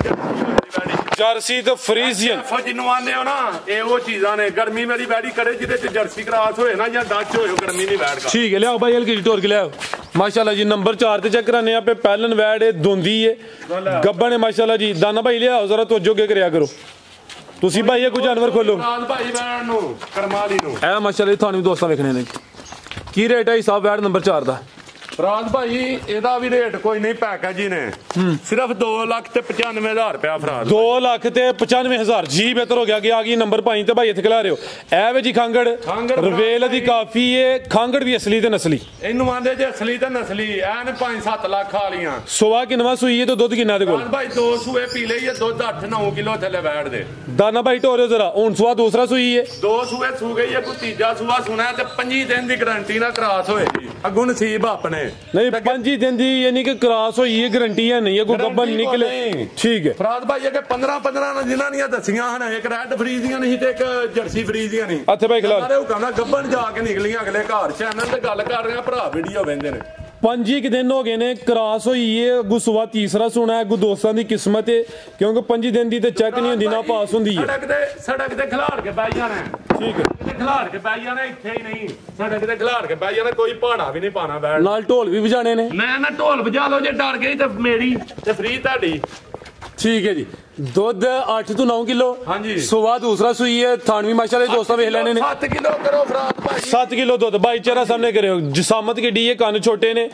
Speaker 2: जर्सी तो फ्रीजियन
Speaker 1: जिन्नू आने हो ना ये वो चीज़ां ने गर्मी मेरी बैडी करे जिदे च जर्सी क्रॉस होए ना या डच होए गर्मी नहीं बैठ का
Speaker 2: ठीक है लियाओ भाई हल्की टोर के लियाओ माशाल्लाह जी नंबर 4 ते चेक कराने पे पहलन वैड है दोंदी है गब्बन है माशाल्लाह जी दाना भाई लियाओ जरा तवज्जो के करया करो तुसी भाई ये कोई जानवर खोलो
Speaker 1: भाई बैड नु करमाली नु
Speaker 2: ए माशाल्लाह थाने भी दोस्तों वेखने ने की रेट है हिसाब वैड नंबर 4 दा
Speaker 1: फराज भाई एदा भी रेट कोई नहीं पैकेज ही ने सिर्फ 2,95,000 रुपया फराज
Speaker 2: 2,95,000 जी बेहतर हो गया कि आ गई नंबर 5 ते भाई इत्थे खला रहे हो ए वे जी खांगड़ रवेल दी काफी है खांगड़ भी असली ते नस्ली
Speaker 1: इनु आंदे जे असली ते नस्ली एन 5-7 लाख वालियां
Speaker 2: सुवा किनवा सुई है तो दूध किन्ना दे कोल
Speaker 1: भाई 2 सूए पी ले ये दूध 8-9 किलो थले बैठ दे
Speaker 2: दाना भाई टोरे जरा हुन सुवा दूसरा सुई है
Speaker 1: 2 सूए सू गई है कोई तीजा सुआ सुना ते 5 दिन दी गारंटी ना क्रॉस होएगी अगू नसीब अपने
Speaker 2: नहीं 5 दिन दी यानी कि क्रॉस होई है गारंटी है नहीं है कोई गब्बन निकले ठीक है
Speaker 1: फराज भाई के 15 जिन्हां ने दसियां हन एक रेड फ्रीजियां नहीं ते एक जर्सी फ्रीजियां नहीं
Speaker 2: अच्छा भाई खिला
Speaker 1: सारे हुकम ना गब्बन जाके निकलियां अगले घर चैनल ते गल कर रहे हैं भरा वीडियो वेंदे ने
Speaker 2: 5 ही दिन हो गए ने क्रॉस होई है अगू सुबह तीसरा सुना है अगू दोस्तां दी किस्मत है क्योंकि 5 दिन दी ते चेक नहीं होंदी ना पास होंदी है
Speaker 1: सड़क ते खिलाड़ के बैठ जाना
Speaker 2: ठीक है
Speaker 1: खिलाड़ के बैठ जाना इत्थे ही नहीं सड़क ते खिलाड़ के बैठ जाना कोई पहाड़ा भी नहीं पाना बैठ
Speaker 2: नाल ढोल भी बजाने ने
Speaker 1: मैं ना ढोल बजा लो जे डर गई ते मेरी ते फ्री ताड़ी
Speaker 2: ठीक है जी दूध 8 to 9 किलो
Speaker 1: हाँ जी
Speaker 2: सुबह दूसरा सुई है थानवी माशाल्लाह दोस्तों वेख लेने ने
Speaker 1: 7 किलो करो फराज भाई
Speaker 2: 7 किलो दूध भाई चेहरा सामने करो जिसामत के डी कान छोटे ने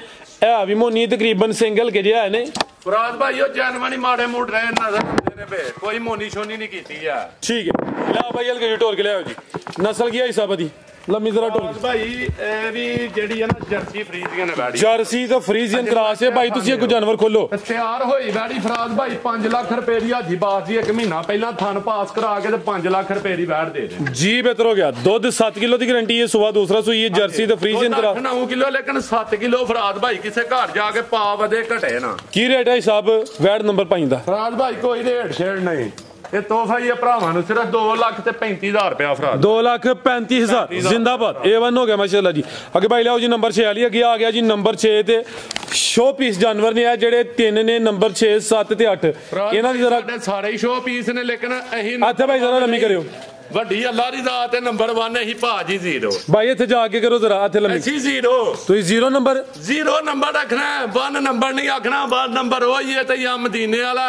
Speaker 2: है भी मोनी तकरीबन सिंगल के जे है ने
Speaker 1: फराज भाई यो जानवानी माड़े मुड़ रहे नजर देने पे कोई मोनी शोनी नहीं कीती है
Speaker 2: ठीक है ला भाई हल्के टोर के ले आओ जी नस्ल की है हिसाब दी लम्मी जरा टोर
Speaker 1: भाई ए भी जेडी है ना जर्सी फ्रीजियन है बैडी
Speaker 2: जर्सी तो फ्रीजियन क्रॉस है भाई तुसी कोई जानवर खोलो
Speaker 1: तैयार होई बैडी फराज भाई 5 लाख रुपए दी हाजी बास जी 1 महीना पहला थन पास करा के ते 5 लाख रुपए दी बैठ दे दे जी
Speaker 2: बेहतर हो गया दूध 7 किलो की गारंटी है सुबह दूसरा सुई है जर्सी तो फ्रीजियन क्रॉस
Speaker 1: 9 किलो लेकिन 7 किलो फराज भाई किसे घर जाके पा वधे घटे ना
Speaker 2: की रेट है हिसाब वैड नंबर 5 दा
Speaker 1: फराज भाई कोई रेट छेड़ नहीं ये तोहफा ही है भरावां नु सिर्फ 2,35,000 रुपया फराज
Speaker 2: 2,35,000 जिंदाबाद A1 हो गया माशाल्लाह जी आगे भाई लाओ जी नंबर 6 वाली अगे आ गया जी नंबर 6 ते शो पीस जानवर ने जेड़े 3 ने नंबर 6 7 ते 8 इन्हां दी जरा
Speaker 1: सारे शो पीस ने लेकिन अही
Speaker 2: अच्छा भाई जरा लम्मी करियो
Speaker 1: ਵੱਡੀ ਅੱਲਾ ਦੀ ਜ਼ਾਤ ਹੈ ਨੰਬਰ 1 ਇਹੀ ਭਾਜੀ 0
Speaker 2: ਭਾਈ ਇੱਥੇ ਜਾ ਕੇ ਕਰੋ ਜ਼ਰਾ ਇੱਥੇ ਲੰਮੀ
Speaker 1: ਅਸੀਂ 0
Speaker 2: ਤੁਸੀਂ 0 ਨੰਬਰ
Speaker 1: 0 ਨੰਬਰ ਰੱਖਣਾ 1 ਨੰਬਰ ਨਹੀਂ ਆਖਣਾ 1 ਨੰਬਰ ਉਹ ਹੀ ਹੈ ਤੇ ਜਾਂ ਮਦੀਨੇ ਵਾਲਾ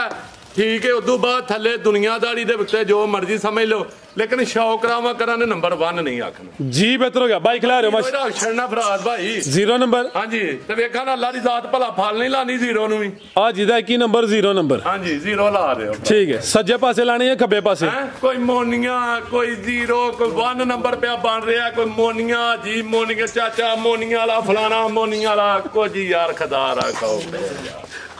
Speaker 1: ठीक है उदू बाद थले दुनियादारी दे उत्ते जो मर्जी समझ लो लेकिन शौक रावा कराने नंबर 1 नहीं आखना
Speaker 2: जी बेहतर हो गया भाई खिला रहे हो
Speaker 1: मत छड़ना फराज भाई
Speaker 2: 0 नंबर
Speaker 1: हां जी ते वेखा ना अल्लाह दी जात भला फल नहीं लानी 0 नु भी
Speaker 2: आ जिदा की नंबर 0 नंबर
Speaker 1: हां जी 0 ला रहे हो
Speaker 2: ठीक है सज्जे पासे लाने या खब्बे पासे
Speaker 1: कोई मोनिया कोई 0 कोई 1 नंबर पे बन रहा कोई मोनिया जी मोनिया चाचा मोनिया वाला फलाना मोनिया वाला कुछ यार खुदा रखो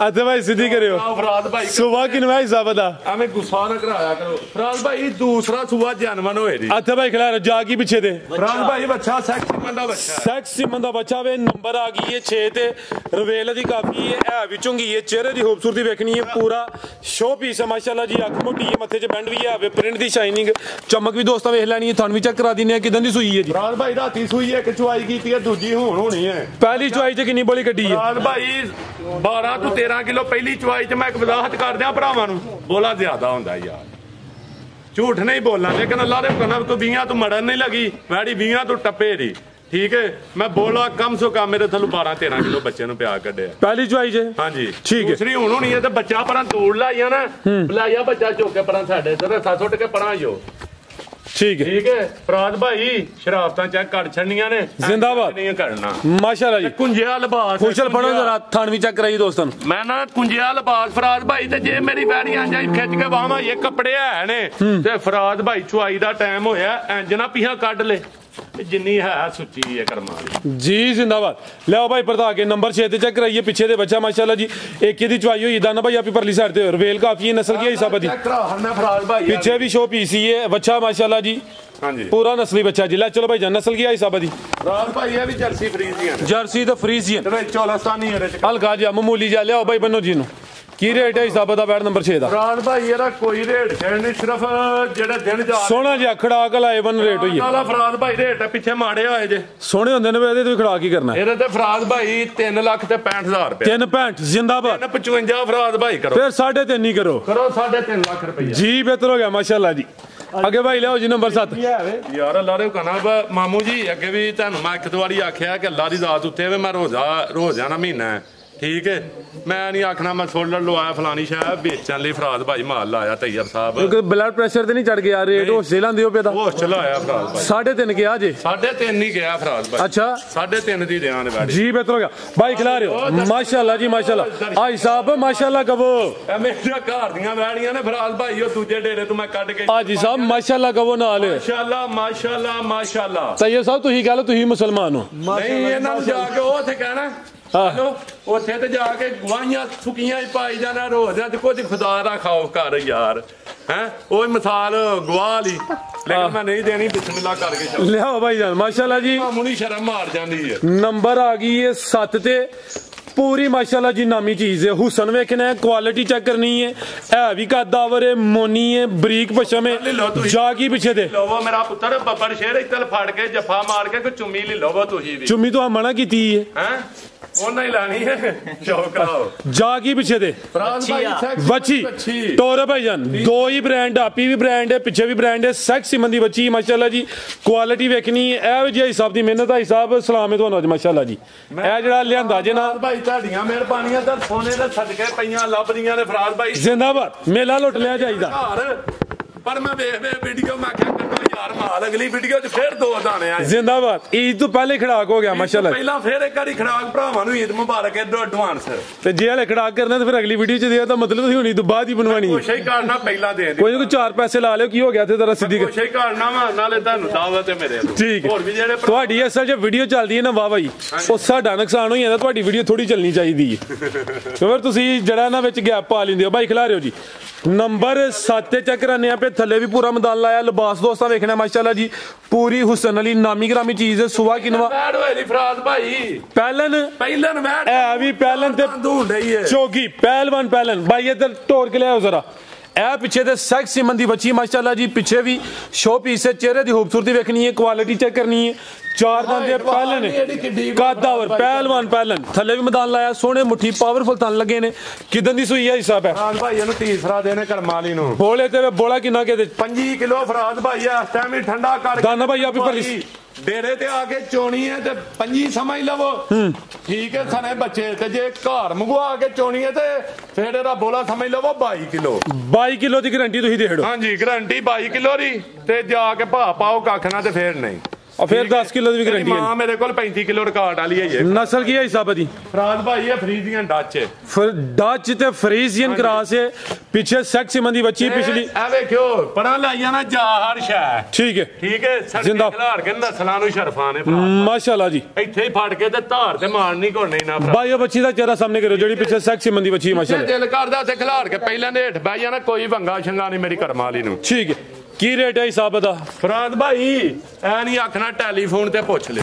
Speaker 2: अच्छा भाई सीधी करियो
Speaker 1: फराज भाई
Speaker 2: सुबह किनवा हिसाब दा
Speaker 1: हमें गुस्सा ना कराया करो फराज भाई दूसरा ਸੂਆ ਜਨਮਨ ਹੋਏ ਜੀ
Speaker 2: ਇੱਥੇ ਭਾਈ ਖਿਲਾ ਜਾਗੀ ਪਿੱਛੇ ਤੇ
Speaker 1: ਫਰਾਜ਼ ਭਾਈ ਬੱਚਾ ਸੈਕਸੀਮਨ ਦਾ ਬੱਚਾ
Speaker 2: ਸੈਕਸੀਮਨ ਦਾ ਬੱਚਾ ਵੇ ਨੰਬਰ ਆ ਗਈ ਹੈ 6 ਤੇ ਰਵੇਲ ਦੀ ਕਾਫੀ ਹੈ ਵਿੱਚੋਂ ਗਈ ਹੈ ਚਿਹਰੇ ਦੀ ਖੂਬਸੂਰਤੀ ਵੇਖਣੀ ਹੈ ਪੂਰਾ ਸ਼ੋ ਪੀਸ ਹੈ ਮਾਸ਼ਾਅੱਲਾ ਜੀ ਅੱਖ ਮੋਟੀ ਹੈ ਮੱਥੇ 'ਚ ਬੈਂਡ ਵੀ ਹੈ ਪ੍ਰਿੰਟ ਦੀ ਸ਼ਾਈਨਿੰਗ ਚਮਕ ਵੀ ਦੋਸਤਾਂ ਵੇਖ ਲੈਣੀ ਹੈ ਤੁਹਾਨੂੰ ਵੀ ਚੈੱਕ ਕਰਾ ਦਿੰਦੇ ਆ ਕਿਦਾਂ ਦੀ ਸੂਈ ਹੈ ਜੀ
Speaker 1: ਫਰਾਜ਼ ਭਾਈ ਰਾਤੀ ਸੂਈ ਇੱਕ ਚੁਆਈ ਕੀਤੀ ਹੈ ਦੂਜੀ ਹੁਣ ਹੋਣੀ ਹੈ
Speaker 2: ਪਹਿਲੀ ਚੁਆਈ 'ਚ ਕਿੰਨੀ ਬੋਲੀ ਕੱਢੀ ਹੈ
Speaker 1: ਫਰਾਜ਼ ਭਾਈ 12 ਤੋਂ 13 ਕਿਲੋ ਪਹਿਲੀ ਚੁਆਈ 'ਚ ਮੈਂ ਇੱਕ ਵਜ਼ਾਹਤ ਕਰ ਦਿਆਂ ਭਰਾਵਾਂ ਨੂੰ ਬੋਲਾ ਜ਼ਿਆਦਾ ਹੁੰਦਾ ਯਾਰ ਝੂਠ ਨਹੀਂ ਬੋਲਣਾ ਲੇਕਿਨ ਅੱਲਾ ਦੇ ਹੁਕਮ ਤੋਂ 20 ਤੋਂ ਮੜਨ ਨਹੀਂ ਲੱਗੀ ਮੈਡੀ 20 ਤੋਂ ਟੱਪੇ ਦੀ ਠੀਕ ਹੈ ਮੈਂ ਬੋਲਾ ਕਮ ਸੋ ਕਮ ਮੇਰੇ ਥੱਲੋਂ 12-13 ਕਿਲੋ ਬੱਚੇ ਨੂੰ ਪਿਆ ਕੱਢਿਆ ਪਹਿਲੀ
Speaker 2: ਚੁਆਈ 'ਚ
Speaker 1: ਹਾਂਜੀ
Speaker 2: ਠੀਕ ਹੈ
Speaker 1: ਦੂਸਰੀ ਹੁਣ ਹੋਣੀ ਹੈ ਤੇ ਬੱਚਾ ਪਰਾਂ ਤੋੜ ਲਾਈਆ ਨਾ ਬੁਲਾਇਆ ਬੱਚਾ ਚੁੱਕ ਕੇ ਪਰਾਂ ਸਾਡੇ ਤੇ ਰੱਸਾ ਸੁੱਟ ਕੇ ਪਰਾਂ ਜੋ
Speaker 2: ਠੀਕ ਹੈ
Speaker 1: ਫਰਾਜ਼ ਭਾਈ ਸ਼ਰਾਫਤਾਂ ਚੈੱਕ ਕਰ ਛੱਡੀਆਂ ਨੇ
Speaker 2: ਜ਼ਿੰਦਾਬਾਦ
Speaker 1: ਨਹੀਂ ਕਰਨਾ
Speaker 2: ਮਾਸ਼ਾਅੱਲਾ ਜੀ
Speaker 1: ਕੁੰਜਿਆ ਲਿਬਾਸ
Speaker 2: ਖੁਸ਼ਲ ਫੜੋ ਜਰਾ ਥਣ ਵੀ ਚੈੱਕ ਕਰਾਈ ਦੋਸਤਾਂ ਨੂੰ
Speaker 1: ਮੈਂ ਨਾ ਕੁੰਜਿਆ ਲਿਬਾਸ ਫਰਾਜ਼ ਭਾਈ ਤੇ ਜੇ ਮੇਰੀ ਬੈੜੀਆਂ ਜਾਈ ਖਿੱਚ ਕੇ ਬਾਹਾਂ ਇਹ ਕੱਪੜੇ ਹੈ ਨੇ ਤੇ ਫਰਾਜ਼ ਭਾਈ ਚੁਆਈ ਦਾ ਟਾਈਮ ਹੋਇਆ ਇੰਜ ਨਾ ਪੀਹਾਂ ਕੱਢ ਲੈ ਜਿੰਨੀ ਹੈ ਸੁੱਚੀ ਹੈ ਕਰਮਾਂ ਵਾਲੀ
Speaker 2: ਜੀ ਜ਼ਿੰਦਾਬਾਦ ਲਿਆਓ ਭਾਈ ਪਰਤਾ ਕੇ ਨੰਬਰ 6 ਤੇ ਚੈੱਕ ਕਰਾਈਏ ਪਿੱਛੇ ਦੇ ਬੱਚਾ ਮਾਸ਼ਾਅੱਲਾ ਜੀ ਇੱਕ ਇਹਦੀ ਚੁਆਈ ਹੋਈ ਦਾਨਾ ਭਾਈ ਆਪੀ ਪਰਲੀ ਸਾਈਡ ਤੇ ਰਵੇਲ ਕਾਫੀ ਹੈ ਨਸਲ ਕੀ ਹੈ ਹਿਸਾਬ ਦੀ
Speaker 1: ਫਰਾਜ਼ ਭਾਈ
Speaker 2: पीछे भी शो पीसी है बच्चा माशाल्लाह जी
Speaker 1: ਹਾਂਜੀ
Speaker 2: पूरा नस्ली बच्चा जी ला चलो भाई जान नस्ल की है हिसाब दी
Speaker 1: ਫਰਾਜ਼ ਭਾਈ ਇਹ ਵੀ ਜਰਸੀ ਫਰੀਜ਼ੀਆਂ ਨੇ
Speaker 2: जर्सी तो फ्रीजियन
Speaker 1: ਤੇ ਚੌਲਸਤਾਨੀ ਇਹਦੇ ਚ
Speaker 2: हल्का जा मामूली जा लियाओ भाई बनो जी नु की रेट है हिसाब दा बैट नंबर 6 दा
Speaker 1: ਫਰਾਜ਼ ਭਾਈ ਇਹਦਾ ਕੋਈ ਰੇਟ ਛੇੜ ਨਹੀਂ ਸਿਰਫ ਜਿਹੜੇ ਦਿਨ ਜਾ
Speaker 2: सोना जी खड़ा के लाए बन रेट होई है
Speaker 1: ਵਾਲਾ ਫਰਾਜ਼ ਭਾਈ ਰੇਟ ਪਿੱਛੇ ਮਾੜੇ ਹੋਏ ਜੇ
Speaker 2: सोने होंदे ने ਇਹਦੇ ਤੇ ਖੜਾ ਕੀ ਕਰਨਾ
Speaker 1: ਇਹਦੇ ਤੇ ਫਰਾਜ਼ ਭਾਈ 3 ਲੱਖ ਤੇ 65000 ਰੁਪਏ
Speaker 2: 3.65 जिंदाबाद
Speaker 1: 55 ਫਰਾਜ਼ ਭਾਈ ਕਰੋ
Speaker 2: फिर 3.5 ही करो
Speaker 1: 3.5 ਲੱਖ ਰੁਪਏ
Speaker 2: जी बेहतर हो गया माशाल्लाह जी ਅੱਗੇ ਭਾਈ ਲਿਆਓ ਜੀ ਨੰਬਰ 7
Speaker 1: ਯਾਰ ਅੱਲਾ ਦੇ ਕਹਣਾ ਮਾਮੂ ਜੀ ਅੱਗੇ ਵੀ ਤੁਹਾਨੂੰ ਮੈਂ ਇੱਕ ਦੋ ਵਾਰੀ ਆਖਿਆ ਕਿ ਅੱਲਾ ਦੀ ਜ਼ਾਤ ਉੱਤੇ ਵੇ ਮੈਂ ਰੋਜ਼ਾਨਾ ਮਹੀਨਾ ਹੈ ਠੀਕ ਹੈ ਮੈਂ ਨਹੀਂ ਆਖਣਾ ਮੈਂ ਸੋਲਰ ਲਵਾਇਆ ਫਲਾਣੀ ਸ਼ਾਇਦ ਵੇਚਣ ਲਈ ਫਰਾਜ਼ ਭਾਈ ਮਾਲ ਲਾਇਆ ਤੈਯਰ ਸਾਹਿਬ
Speaker 2: ਕਿਉਂਕਿ ਬਲੱਡ ਪ੍ਰੈਸ਼ਰ ਤੇ ਨਹੀਂ ਚੜ ਗਿਆ ਰੇਟ ਹੋਸਟੇ ਲਾਂਦੇ ਹੋ ਪਿਆ ਤਾਂ
Speaker 1: ਹੋਸਟਲ ਲਾਇਆ ਫਰਾਜ਼ ਭਾਈ
Speaker 2: 3.5 ਕਿਹਾ ਜੇ
Speaker 1: 3.5 ਹੀ ਗਿਆ ਫਰਾਜ਼ ਭਾਈ
Speaker 2: अच्छा
Speaker 1: 3.5 ਦੀ ਦਿਆਂ ਨੇ ਬੈਠੀ
Speaker 2: जी बेहतर हो गया भाई खिला रहे हो माशाल्लाह जी माशाल्लाह भाई साहब माशाल्लाह कबो
Speaker 1: ਇਹ ਮੇਰੇ ਘਰ ਦੀਆਂ ਵੈੜੀਆਂ ਨੇ ਫਰਾਜ਼ ਭਾਈ ਉਹ ਦੂਜੇ ਡੇਰੇ ਤੋਂ ਮੈਂ ਕੱਢ ਕੇ
Speaker 2: हाजी साहब माशाल्लाह कबो नाल
Speaker 1: ਮਾਸ਼ਾਅੱਲਾ ਮਾਸ਼ਾਅੱਲਾ ਮਾਸ਼ਾਅੱਲਾ
Speaker 2: सैयद साहब तुही कह लो तुही मुसलमान हो
Speaker 1: ਨਹੀਂ ਇਹਨਾਂ ਨੂੰ ਜਾ ਕੇ ਉਹ ਉੱਥੇ ਕਹਿਣਾ ਹਲੋ ਉੱਥੇ ਤੇ ਜਾ ਕੇ ਗਵਾਹੀਆਂ ਸੁਕੀਆਂ ਹੀ ਪਾਈ ਜਾਣਾ ਰੋਜ਼ ਤੇ ਕੁਝ ਖੁਦਾ ਦਾ ਖੌਫ ਕਰ ਯਾਰ ਹੈ ਉਹ ਮਿਸਾਲ ਗਵਾਹ ਲਈ ਲੇਕਿਨ ਮੈਂ ਨਹੀਂ ਦੇਣੀ ਬਿਸਮਿਲ੍ਲਾ ਕਰਕੇ ਚੱਲ
Speaker 2: ले आओ भाई जान माशाल्लाह जी
Speaker 1: ਮੁਨੀ ਸ਼ਰਮ ਮਾਰ ਜਾਂਦੀ ਹੈ
Speaker 2: नंबर आ गई है 7 ते पूरी माशाल्लाह जी नामी चीज है हुसन वेखना है क्वालिटी चेक करनी है भी कदावर है मोनी है बरीक पशम है जागी पीछे दे
Speaker 1: ਲਵੋ ਮੇਰਾ ਪੁੱਤਰ ਬੱਬਰ ਸ਼ੇਰ ਇੱਥੇ ਫੜ ਕੇ ਜੱਫਾ ਮਾਰ ਕੇ ਕੋਈ ਚੁੰਮੀ ਲੈ ਲਵੋ ਤੁਸੀਂ ਵੀ
Speaker 2: चुम्मी तो हम मना की है
Speaker 1: ਹੈ ਉਹਨਾਂ ਹੀ ਲਾਣੀ ਹੈ ਸ਼ੌਕ ਆਓ
Speaker 2: जागी पीछे दे
Speaker 1: ਫਰਾਜ਼ ਭਾਈ
Speaker 2: बच्ची टोरे भाईजान दो ही ब्रांड आपी भी ब्रांड है पीछे भी ब्रांड है सेक्सी मंदी बच्ची माशाल्लाह जी क्वालिटी वेखनी है जी हिसाब दी मेहनत है हिसाब सलाम है ਤੁਹਾਨੂੰ ਅੱਜ ਮਾਸ਼ਾਅੱਲਾ ਜੀ ਇਹ ਜਿਹੜਾ ਲਿਆਂਦਾ ਜੇ ਨਾ
Speaker 1: ਭਾਈ ਤੁਹਾਡੀਆਂ ਮਿਹਰਬਾਨੀਆਂ ਤਾਂ ਸੋਨੇ ਦੇ ਸਦਕੇ ਪਈਆਂ ਲੱਭਦੀਆਂ ਨੇ ਫਰਾਜ਼ ਭਾਈ
Speaker 2: ਜ਼ਿੰਦਾਬਾਦ ਮੇਲਾ ਲੁੱਟ ਲਿਆ ਜਾਈਦਾ
Speaker 1: ਘਰ ਪਰ ਮੈਂ ਵੇਖ ਵੀਡੀਓ ਮੈਂ ਆਖਿਆ ਕੱਢੋ ਯਾਰ ਮਾਲ ਅਗਲੀ ਵੀਡੀਓ 'ਚ ਫੇਰ ਦੋ ਦਾਣੇ ਆਏ
Speaker 2: ਜ਼ਿੰਦਾਬਾਦ ਈਦ ਤੋਂ ਪਹਿਲੇ ਖੜਾਕ ਹੋ ਗਿਆ ਮਾਸ਼ਾਅੱਲਾ
Speaker 1: ਪਹਿਲਾਂ ਫੇਰ ਇੱਕ ਵਾਰੀ ਖੜਾਕ ਭਰਾਵਾਂ ਨੂੰ ਈਦ ਮੁਬਾਰਕ ਐਡਵਾਂਸ
Speaker 2: ਤੇ ਜੇ ਹਲੇ ਖੜਾਕ ਕਰਨਾ ਤੇ ਫਿਰ ਅਗਲੀ ਵੀਡੀਓ 'ਚ ਦਿਓ ਤਾਂ ਮਤਲਬ ਤੁਸੀਂ ਹੁਣੀ ਤੋਂ ਬਾਅਦ ਹੀ ਬਣਵਾਣੀ ਹੈ
Speaker 1: ਕੋਸ਼ਿਸ਼ ਕਰਨਾ ਪਹਿਲਾਂ ਦੇ
Speaker 2: ਕੋਈ ਕੋਈ 4 ਪੈਸੇ ਲਾ ਲਿਓ ਕੀ ਹੋ ਗਿਆ ਤੇ ਜ਼ਰਾ ਸਿੱਧੀ
Speaker 1: ਕੋਸ਼ਿਸ਼ ਕਰਨਾ ਵਾ ਨਾਲੇ ਤੁਹਾਨੂੰ ਦਾਵਤ ਹੈ ਮੇਰੇ ਤੋਂ
Speaker 2: ਠੀਕ
Speaker 1: ਹੋਰ ਵੀ ਜਿਹੜੇ
Speaker 2: ਤੁਹਾਡੀ ਅਸਲ 'ਚ ਵੀਡੀਓ ਚੱਲਦੀ ਹੈ ਨਾ ਵਾਹ ਬਾਈ ਉਹ ਸਾਡਾ ਨੁਕਸਾਨ ਹੋ ਜਾਂਦਾ ਤੁਹਾਡੀ ਵੀਡੀਓ ਥੋੜੀ ਚੱਲਣੀ ਚਾਹੀਦੀ ਹੈ ਫਿਰ ਤੁਸੀਂ ਜਿਹੜਾ ਨਾ ਵਿੱਚ ਗੈਪ ਪਾ ਲੈਂਦੇ ਹੋ ਬਾਈ ਖਿਲਾ ਰਹੇ ਹੋ ਜੀ नंबर 7 ਤੇ ਚੈੱਕ ਕਰਨੇ ਆ ਪੇ ਥੱਲੇ ਵੀ ਪੂਰਾ ਮੈਦਾਨ ਲਾਇਆ ਲਿਬਾਸ ਦੋਸਤਾਂ ਵੇਖਣਾ ਮਾਸ਼ਾਅੱਲਾ ਜੀ ਪੂਰੀ ਹੁਸਨ ਅਲੀ ਨਾਮੀ ਗ੍ਰਾਮੀ ਚੀਜ਼ ਹੈ ਸੁਬਾ ਕਿਨਵਾ
Speaker 1: ਬੈਡ ਹੋਏ ਦੀ ਫਰਾਜ਼ ਭਾਈ ਪਹਿਲਨ ਬੈਡ
Speaker 2: ਐ ਵੀ ਪਹਿਲਨ ਤੇ
Speaker 1: ਢੂੰਡਈ ਹੈ
Speaker 2: ਚੋਗੀ ਪਹਿਲਵਾਨ ਪਹਿਲਨ ਭਾਈ ਇੱਧਰ ਤੋੜ ਕੇ ਲਿਆਓ ਜ਼ਰਾ ਇਹ ਪਿੱਛੇ ਤੇ ਸੈਕਸੀ ਮੰਦੀ ਬੱਚੀ ਮਾਸ਼ਾਅੱਲਾ ਜੀ ਪਿੱਛੇ ਵੀ ਸ਼ੋ ਪੀਸ ਹੈ ਚਿਹਰੇ ਦੀ ਖੂਬਸੂਰਤੀ ਵੇਖਣੀ ਹੈ ਕੁਆਲਿਟੀ ਚੈੱਕ ਕਰਨੀ ਹੈ ਚਾਰ ਦੰਦੇ ਪਹਿਲਨ ਕਾਦਾਵਰ ਪਹਿਲਵਾਨ ਪਹਿਲਨ ਥੱਲੇ ਵੀ ਮੈਦਾਨ ਲਾਇਆ ਸੋਹਣੇ ਮੁੱਠੀ ਪਾਵਰਫੁਲ ਤਨ ਲੱਗੇ ਨੇ ਕਿਦਾਂ ਦੀ ਸੂਈ ਹੈ ਹਿਸਾਬ ਹੈ
Speaker 1: ਫਰਾਜ਼ ਭਾਈ ਇਹਨੂੰ ਤੀਸਰਾ ਦੇਣੇ ਕਰਮਾਲੀ ਨੂੰ
Speaker 2: ਬੋਲੇ ਤੇ ਬੋਲਾ ਕਿੰਨਾ ਕੇ
Speaker 1: 25 ਕਿਲੋ ਫਰਾਜ਼ ਭਾਈ ਆ ਟਾਈਮ ਹੀ ਠੰਡਾ ਕਰਕੇ
Speaker 2: ਦਾਨਾ ਭਾਈ ਆਪੀ ਭਰਲੀ
Speaker 1: ਡੇਰੇ ਤੇ ਆ ਕੇ ਚੋਣੀ ਹੈ ਤੇ 25 ਸਮਝ ਲਵੋ ਠੀਕ ਹੈ ਸਨੇ ਬੱਚੇ ਤੇ ਜੇ ਘਰ ਮੰਗਵਾ ਕੇ ਚੋਣੀ ਹੈ ਤੇ ਫਿਰ ਇਹਦਾ ਬੋਲਾ ਸਮਝ ਲਵੋ 22 ਕਿਲੋ
Speaker 2: 22 ਕਿਲੋ ਦੀ ਗਾਰੰਟੀ ਤੁਸੀਂ ਦੇ ਦਿਓ
Speaker 1: ਹਾਂਜੀ ਗਾਰੰਟੀ 22 ਕਿਲੋ ਦੀ ਤੇ ਜਾ ਕੇ ਭਾ ਪਾਓ ਕੱਖ ਨਾ ਤੇ ਫੇਰ ਨਹੀਂ
Speaker 2: और फिर 10 किलो की गारंटी है
Speaker 1: हां मेरे को 35 किलो रिकॉर्ड वाली है ये
Speaker 2: नस्ल की है हिसाब दी
Speaker 1: फराज भाई ये फ्रीजियन डच है
Speaker 2: फिर डच ते फ्रीजियन क्रॉस है पीछे सेक्सी मंदी बच्ची पिछली
Speaker 1: ए देखो पड़ा लाइया ना जहर शा
Speaker 2: ठीक है
Speaker 1: जिंदा खिलाड़ के नस्लां नु शरफान है
Speaker 2: माशाल्लाह जी
Speaker 1: ਇੱਥੇ ਹੀ ਫੜ ਕੇ ਤੇ ਧਾਰ ਤੇ ਮਾਰਨੀ ਕੋਣੀ ਨਾ
Speaker 2: भाई ये बच्ची दा चेहरा सामने करो जेडी पीछे सेक्सी मंदी बच्ची माशाल्लाह
Speaker 1: दिल करदा ते खिलाड़ के पहले ने हेठ बह जाना कोई भंगा छंगा नहीं मेरी करम वाली नु
Speaker 2: ठीक है ਕੀ ਰੇਟ ਹੈ ਹਿਸਾਬ ਦਾ?
Speaker 1: ਫਰਾਦ ਭਾਈ ਐ ਨਹੀਂ ਆਖਣਾ ਟੈਲੀਫੋਨ ਤੇ ਪੁੱਛ ਲੈ,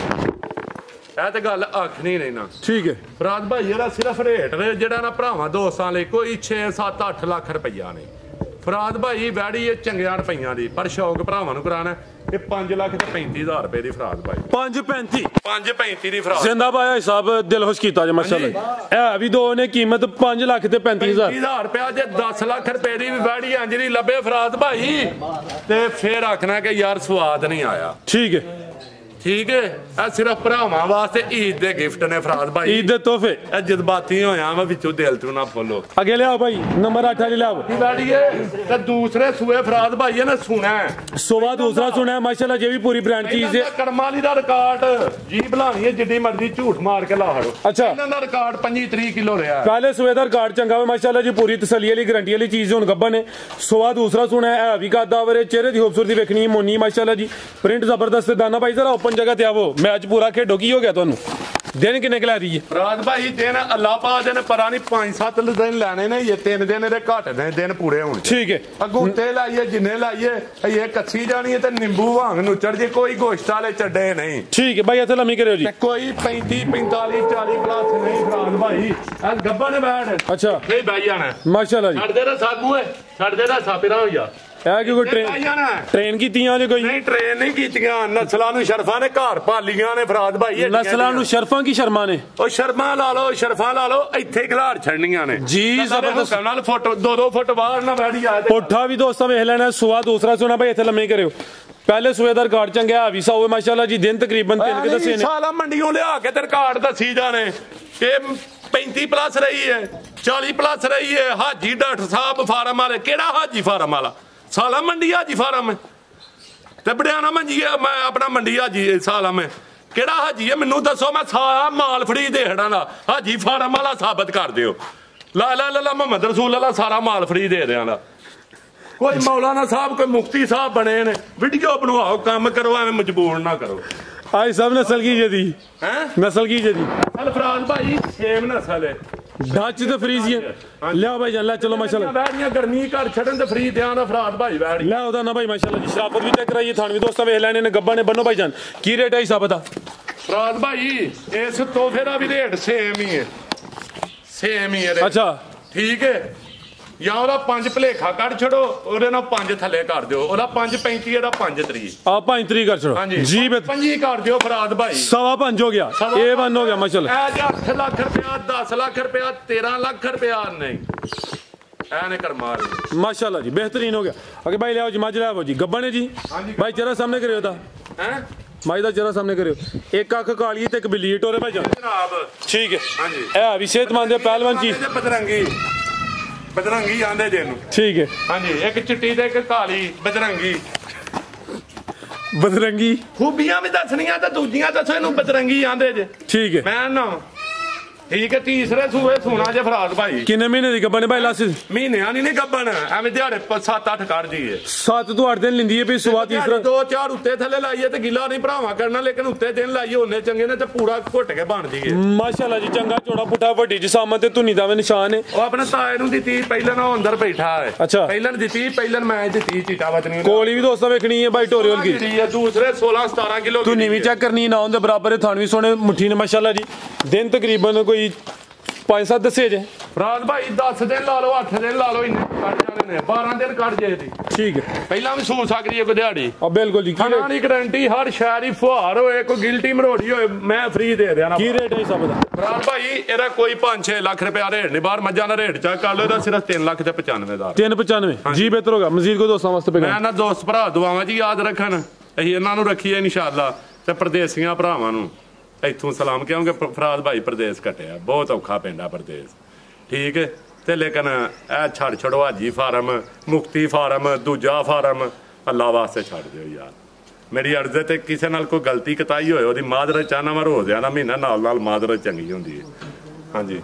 Speaker 1: ਇਹ ਤੇ ਗੱਲ ਆਖਣੀ ਨਹੀਂ ਨਾ।
Speaker 2: ਠੀਕ ਹੈ
Speaker 1: ਫਰਾਦ ਭਾਈ ਜਿਹੜਾ ਸਿਰਫ ਰੇਟ ਜਿਹੜਾ ਨਾ ਭਰਾਵਾਂ ਦੋਸਤਾਂ ਲਈ ਕੋਈ 6 7 8 ਲੱਖ ਰੁਪਈਆ ਨਹੀਂ। ਫਰਾਦ ਭਾਈ ਵੈੜੀ ਇਹ ਚੰਗਿਆਂ ਰੁਪਈਆਂ ਦੀ, ਪਰ ਸ਼ੌਕ ਭਰਾਵਾਂ ਨੂੰ ਕਰਾਣਾ। ਇਹ 5 ਲੱਖ ਤੇ 35,000 ਰੁਪਏ ਦੀ ਫਰਾਦ ਭਾਈ।
Speaker 2: 5.35
Speaker 1: 5.35 ਦੀ ਫਰਾਦ
Speaker 2: ਜਿੰਦਾ ਭਾਈ ਹਿਸਾਬ ਦਿਲ ਖੁਸ਼ ਕੀਤਾ ਜੇ ਮਾਸ਼ਾਅੱਲਾ। ਇਹ ਵੀ ਦੋ ਨੇ ਕੀਮਤ 5 ਲੱਖ ਤੇ 35,000
Speaker 1: ਰੁਪਇਆ। ਜੇ 10 ਲੱਖ ਰੁਪਏ ਦੀ ਵੀ ਵੈੜੀ ਇੰਜ ਦੀ ਲੱਭੇ ਫਰਾਦ ਭਾਈ ਤੇ ਫੇਰ ਆਖਣਾ ਕਿ ਯਾਰ ਸਵਾਦ ਨਹੀਂ ਆਇਆ।
Speaker 2: ਠੀਕ ਹੈ
Speaker 1: ਠੀਕ ਹੈ, ਇਹ ਸਿਰਫ ਭਰਾਵਾਂ ਵਾਸਤੇ ਈਦ ਦੇ ਗਿਫਟ ਨੇ ਫਰਾਦ ਭਾਈ,
Speaker 2: ਈਦ ਦੇ ਤੋਹਫੇ।
Speaker 1: ਇਹ ਜਜ਼ਬਾਤੀ ਹੋਇਆ ਵਾ ਵਿੱਚੋਂ ਦਿਲ ਤੋਂ ਨਾ ਫੋਲੋ।
Speaker 2: ਅੱਗੇ ਲਿਆਓ ਭਾਈ ਨੰਬਰ 8 ਵਾਲੀ ਲਿਆਓ।
Speaker 1: ਤੇ ਦੂਸਰੇ ਸੂਏ ਫਰਾਦ ਭਾਈ ਨੇ ਸੁਣਾ
Speaker 2: ਸੁਬਾ ਦੂਸਰਾ ਸੁਣਾ ਮਾਸ਼ਾਅੱਲਾ, ਜੇ ਵੀ ਪੂਰੀ ਬ੍ਰਾਂਡ ਚੀਜ਼ ਹੈ।
Speaker 1: ਕਰਮਾਲੀ ਦਾ ਰਿਕਾਰਡ ਜੀ ਬਲਾਣੀ ਹੈ, ਜਿੱਡੀ ਮਰਜ਼ੀ ਝੂਠ ਮਾਰ ਕੇ ਲਾ ਹੜੋ।
Speaker 2: ਅੱਛਾ
Speaker 1: ਇਹਨਾਂ ਦਾ ਰਿਕਾਰਡ 25-30 ਕਿਲੋ ਰਿਹਾ।
Speaker 2: ਪਹਿਲੇ ਸੂਏ ਦਾ ਰਿਕਾਰਡ ਚੰਗਾ ਵਾ ਮਾਸ਼ਾਅੱਲਾ ਜੀ, ਪੂਰੀ ਤਸੱਲੀ ਵਾਲੀ ਗਰੰਟੀ ਵਾਲੀ ਚੀਜ਼ ਹੁਣ ਗੱਬਨ ਨੇ। ਸੁਬਾ ਦੂਸਰਾ ਸੁਣਾ ਹੈ ਵੀ ਕਾਦਾ ਵਰੇ, ਚਿਹਰੇ ਦੀ ਖੂਬਸੂਰਤੀ ਵੇਖਣੀ ਮੋਨੀ ਮਾਸ਼ਾਅੱਲਾ ਜੀ, ਪ੍ਰਿੰਟ ਜ਼ਬਰਦਸਤ। दाना भाई जरा ओपन जगह ते आवो, मैच पूरा खेडो। की हो गया तुहानू? दिन किन्ने खिला दी है?
Speaker 1: रात भाई दिन अल्लाह पाक ने पता नहीं 5-7 दिन लेने ने, ये 3 दिन दे घट ने दिन पूरे होने।
Speaker 2: ठीक है,
Speaker 1: अगूते लाइए जिन्ने लाइए ये कच्ची जानी है ते नींबू वांग नुचड़ जे, कोई गोश्त वाले चड्डे नहीं।
Speaker 2: ठीक है भाई, इथे लम्मी करियो जी।
Speaker 1: कोई 35-45-40 प्लस नहीं फराद भाई। गब्बा ने बैठ
Speaker 2: अच्छा
Speaker 1: नहीं भाई जाना
Speaker 2: माशाल्लाह जी।
Speaker 1: छड़ दे रा सागू है, छड़ दे रा सापिरा हो जा।
Speaker 2: ਇਹ ਕਿ ਕੋਈ ਟ੍ਰੇਨ ਕੀਤੀਆਂ ਜੇ ਕੋਈ?
Speaker 1: ਨਹੀਂ ਟ੍ਰੇਨ ਨਹੀਂ ਕੀਤੀਆਂ, ਨਸਲਾਂ ਨੂੰ ਸ਼ਰਫਾਂ ਨੇ ਘਰ ਭਾਲੀਆਂ ਨੇ ਫਰਾਦ ਭਾਈ।
Speaker 2: ਨਸਲਾਂ ਨੂੰ ਸ਼ਰਫਾਂ ਕੀ ਸ਼ਰਮਾਂ ਨੇ?
Speaker 1: ਉਹ ਸ਼ਰਮਾਂ ਲਾ ਲਓ, ਸ਼ਰਫਾਂ ਲਾ ਲਓ, ਇੱਥੇ ਖਿਲਾੜ ਛੱਡਣੀਆਂ ਨੇ
Speaker 2: ਜੀ। ਜ਼ਬਰਦਸਤ
Speaker 1: ਨਾਲ ਫੁੱਟ 2-2 ਫੁੱਟ ਬਾਹਰ ਨਾ ਬੈਠੀ ਆ।
Speaker 2: ਪੁੱਠਾ ਵੀ ਦੋਸਤਾਂ ਵੇਖ ਲੈਣਾ। ਸੁਆ ਦੂਸਰਾ ਸੁਣਾ ਭਾਈ, ਇੱਥੇ ਲੰਮੇ ਕਰਿਓ। ਪਹਿਲੇ ਸੂਏ ਦਾ ਰਿਕਾਰਡ ਚੰਗਾ ਆ ਵੀ ਸਾ ਹੋਵੇ ਮਾਸ਼ਾਅੱਲਾ ਜੀ। ਦਿਨ ਤਕਰੀਬਨ 3 ਕੇ ਦੱਸੇ ਨੇ।
Speaker 1: ਸਾਲਾ ਮੰਡੀਆਂ ਲਿਆ ਕੇ ਤੇ ਰਿਕਾਰਡ ਦੱਸੀ ਜਾਣੇ ਕਿ 35 ਪਲੱਸ ਰਹੀ ਹੈ, 40 ਪਲੱਸ ਰਹੀ ਹੈ। ਹਾਜੀ ਡਾਕਟਰ ਸਾਹਿਬ ਫਾਰਮ ਵਾਲੇ, ਕਿਹੜਾ ਹਾਜੀ ਫਾਰਮ ਵਾਲਾ? ਸਾਲਾ ਮੰਡੀ ਹਾਜੀ ਫਾਰਮ ਤੇ ਬੜਿਆਣਾ ਮੰਜੀ ਮੈਂ ਆਪਣਾ ਮੰਡੀ ਹਾਜੀ ਸਾਲਾ ਮੈਂ ਕਿਹੜਾ ਹਾਜੀ ਹੈ ਮੈਨੂੰ ਦੱਸੋ। ਮੈਂ ਸਾਰਾ ਮਾਲ ਫੜੀ ਦੇੜਾਂ ਦਾ ਹਾਜੀ ਫਾਰਮ ਵਾਲਾ ਸਾਬਤ ਕਰ ਦਿਓ। ਲਾ ਲਾ ਲਾ ਮੁਹੰਮਦ ਰਸੂਲ ਅੱਲਾ ਸਾਰਾ ਮਾਲ ਫੜੀ ਦੇ ਦਿਆਂ ਦਾ। ਕੋਈ ਮੌਲਾਨਾ ਸਾਹਿਬ ਕੋਈ ਮੁਫਤੀ ਸਾਹਿਬ ਬਣੇ ਨੇ, ਵੀਡੀਓ ਬਣਵਾਓ, ਕੰਮ ਕਰੋ, ਐਵੇਂ ਮਜਬੂਰ ਨਾ ਕਰੋ।
Speaker 2: आई सब नस्ल की जदी
Speaker 1: हैं
Speaker 2: नस्ल की जदी
Speaker 1: फराज भाई सेम नस्ल है।
Speaker 2: डच ते फ्रीजियन लिया भाई जान ला चलो माशाल्लाह।
Speaker 1: वैड़ियां गर्मी घर छड़न ते फ्री ध्यान फराज भाई वैड़
Speaker 2: ले ओदा ना भाई माशाल्लाह जी। शराफत भी चेक कराइए, थान भी दोस्ता वेख लेने ने गब्बा ने बनो भाई जान। की रेट है हिसाब बता
Speaker 1: फराज भाई? इस तोहफे दा भी रेट सेम ही है, सेम ही है।
Speaker 2: अच्छा
Speaker 1: ठीक है, ਜਾਂ ਉਹਦਾ 5 ਭਲੇਖਾ ਕੱਢ ਛੱਡੋ, ਉਹਦੇ ਨਾਲ 5 ਥੱਲੇ ਕਰ ਦਿਓ। ਉਹਦਾ 5.35 ਇਹਦਾ 5.30
Speaker 2: ਆ 5.30 ਕਰ ਛੱਡੋ ਜੀ।
Speaker 1: 5 ਕਰ ਦਿਓ ਫਰਾਦ ਭਾਈ।
Speaker 2: 5.25 ਹੋ ਗਿਆ, ਇਹ 1 ਹੋ ਗਿਆ ਮਾਸ਼ਾਅੱਲਾ।
Speaker 1: ਇਹ 8 ਲੱਖ ਰੁਪਇਆ, 10 ਲੱਖ ਰੁਪਇਆ, 13 ਲੱਖ ਰੁਪਇਆ ਨਹੀਂ ਐਨੇ ਕਰ ਮਾਰ
Speaker 2: माशाल्लाह जी। बेहतरीन हो गया। आगे भाई ले आओ जी, मज ले आओ जी। गब्बा ने जी भाई चेहरा सामने करियो ता
Speaker 1: हैं
Speaker 2: माई दा चेहरा सामने करियो। एक अख काली ते एक बिल्ली टोरे भाई जान
Speaker 1: जनाब।
Speaker 2: ठीक है,
Speaker 1: हां जी।
Speaker 2: ए अभी सेहतमंद है पहलवान जी।
Speaker 1: बदरंगी बदरंगी आंदे जे नु।
Speaker 2: ठीक है
Speaker 1: हां जी, एक चिट्टी ते एक काली बदरंगी।
Speaker 2: बदरंगी
Speaker 1: खूबियां भी दसनियां ते दूजियां दसो, इनु बदरंगी आंदे जे।
Speaker 2: ठीक है,
Speaker 1: मैं ना ठीक है। तीसरे सूबे सोना जे फराद भाई।
Speaker 2: किन्ने महीने दी गब्बा ने भाई लासिस?
Speaker 1: महीने नहीं गब्बन, एवं दिहाड़े 7-8 कर दी है।
Speaker 2: 7 तो 8 दिन लिंदी है भी सुबह तीसरा
Speaker 1: 2-4 उत्ते थले लाइए ते गिला नहीं भरावा करना, लेकिन उत्ते दिन लाइए उन्ने चंगे ने ते पूरा घुट के बन दी है
Speaker 2: माशाल्लाह जी। चंगा चौड़ा पुट्ठा वड्डी जिसामत ते धुनी दा वे निशान है।
Speaker 1: ਉਹ ਆਪਣੇ ਤਾਏ ਨੂੰ ਦਿੱਤੀ ਪਹਿਲਾਂ ਨਾ ਅੰਦਰ ਬੈਠਾ ਹੈ।
Speaker 2: ਅੱਛਾ।
Speaker 1: ਪਹਿਲਾਂ ਦਿੱਤੀ, ਪਹਿਲਾਂ ਮੈਂ ਦਿੱਤੀ ਚੀਟਾ ਵਤਨੀ
Speaker 2: कोली भी दोस्तों वेखनी है भाई टोरियल की।
Speaker 1: दूसरे 16-17 किलो
Speaker 2: धुनी भी चेक करनी ना उनके बराबर है। थान भी सोने मुट्ठी ने माशाल्लाह जी। दिन तकरीबन कोई 5-7 दसे जे
Speaker 1: फराद भाई। 10 दिन ला लो, 8 दिन ला लो, इन्ने कट जाने ने, 12 दिन कट जे दी।
Speaker 2: ठीक है,
Speaker 1: ਪਹਿਲਾਂ ਵੀ ਸੂ ਸਕਦੀ ਹੈ ਕੋਈ ਦਿਹਾੜੀ।
Speaker 2: अब बिल्कुल जी।
Speaker 1: ਖਾਣਾ ਦੀ ਗਾਰੰਟੀ, ਹਰ ਸ਼ਹਿਰ ਹੀ ਫੁਹਾਰ ਹੋਏ, ਕੋਈ ਗਿਲਟੀ ਮਰੋੜੀ ਹੋਏ, ਮੈਂ ਫ੍ਰੀ ਦੇ ਦਿਆਂ ਨਾ।
Speaker 2: की रेट है सब दा
Speaker 1: ਫਰਾਦ ਭਾਈ? ਇਹਦਾ ਕੋਈ 5-6 ਲੱਖ ਰੁਪਇਆ ਰੇਟ ਨਹੀਂ, ਬਾਹਰ ਮੱਝਾਂ ਦਾ ਰੇਟ ਚੈੱਕ ਕਰ ਲਓ, ਇਹਦਾ ਸਿਰਫ 3 ਲੱਖ ਤੇ 95,000।
Speaker 2: 395 ਜੀ। बेहतर होगा मजीद को दोस्तों वास्ते पे
Speaker 1: ਮੈਂ ਨਾ ਦੋਸਤ ਭਰਾ ਦੁਆਵਾਂ ਜੀ ਯਾਦ ਰੱਖਣ, ਅਸੀਂ ਇਹਨਾਂ ਨੂੰ ਰੱਖੀਏ ਇਨਸ਼ਾਅੱਲਾ। ਤੇ ਪਰਦੇਸੀਆਂ ਭਰਾਵਾਂ ਨੂੰ ਇੱਥੋਂ ਸਲਾਮ, ਕਿਉਂਕਿ ਫਰਾਦ ਭਾਈ ਪਰਦੇਸ ਕੱਟਿਆ, ਬਹੁਤ ਔਖਾ ਪੈਂਦਾ ਪਰਦੇਸ। ਠੀਕ ਹੈ, ਤੇ ਲੇਕਿਨ ਇਹ ਛੱਡ ਛੜੋ ਹਾਜੀ ਫਾਰਮ, ਮੁਕਤੀ ਫਾਰਮ, ਦੂਜਾ ਫਾਰਮ, ਅੱਲਾ ਵਾਸਤੇ ਛੱਡ ਦਿਓ ਯਾਰ। ਮੇਰੀ ਅਰਜ਼ ਤੇ ਕਿਸੇ ਨਾਲ ਕੋਈ ਗਲਤੀ ਕਤਾਈ ਹੋਏ ਉਹਦੀ ਮਾਜ਼ਰਤ ਚਾਹਨਾ ਮੈਂ ਰੋਜ਼ ਆਣਾ ਮਹੀਨਾ ਨਾਲ ਮਾਜ਼ਰਤ ਚੰਗੀ ਹੁੰਦੀ ਹੈ। ਹਾਂਜੀ।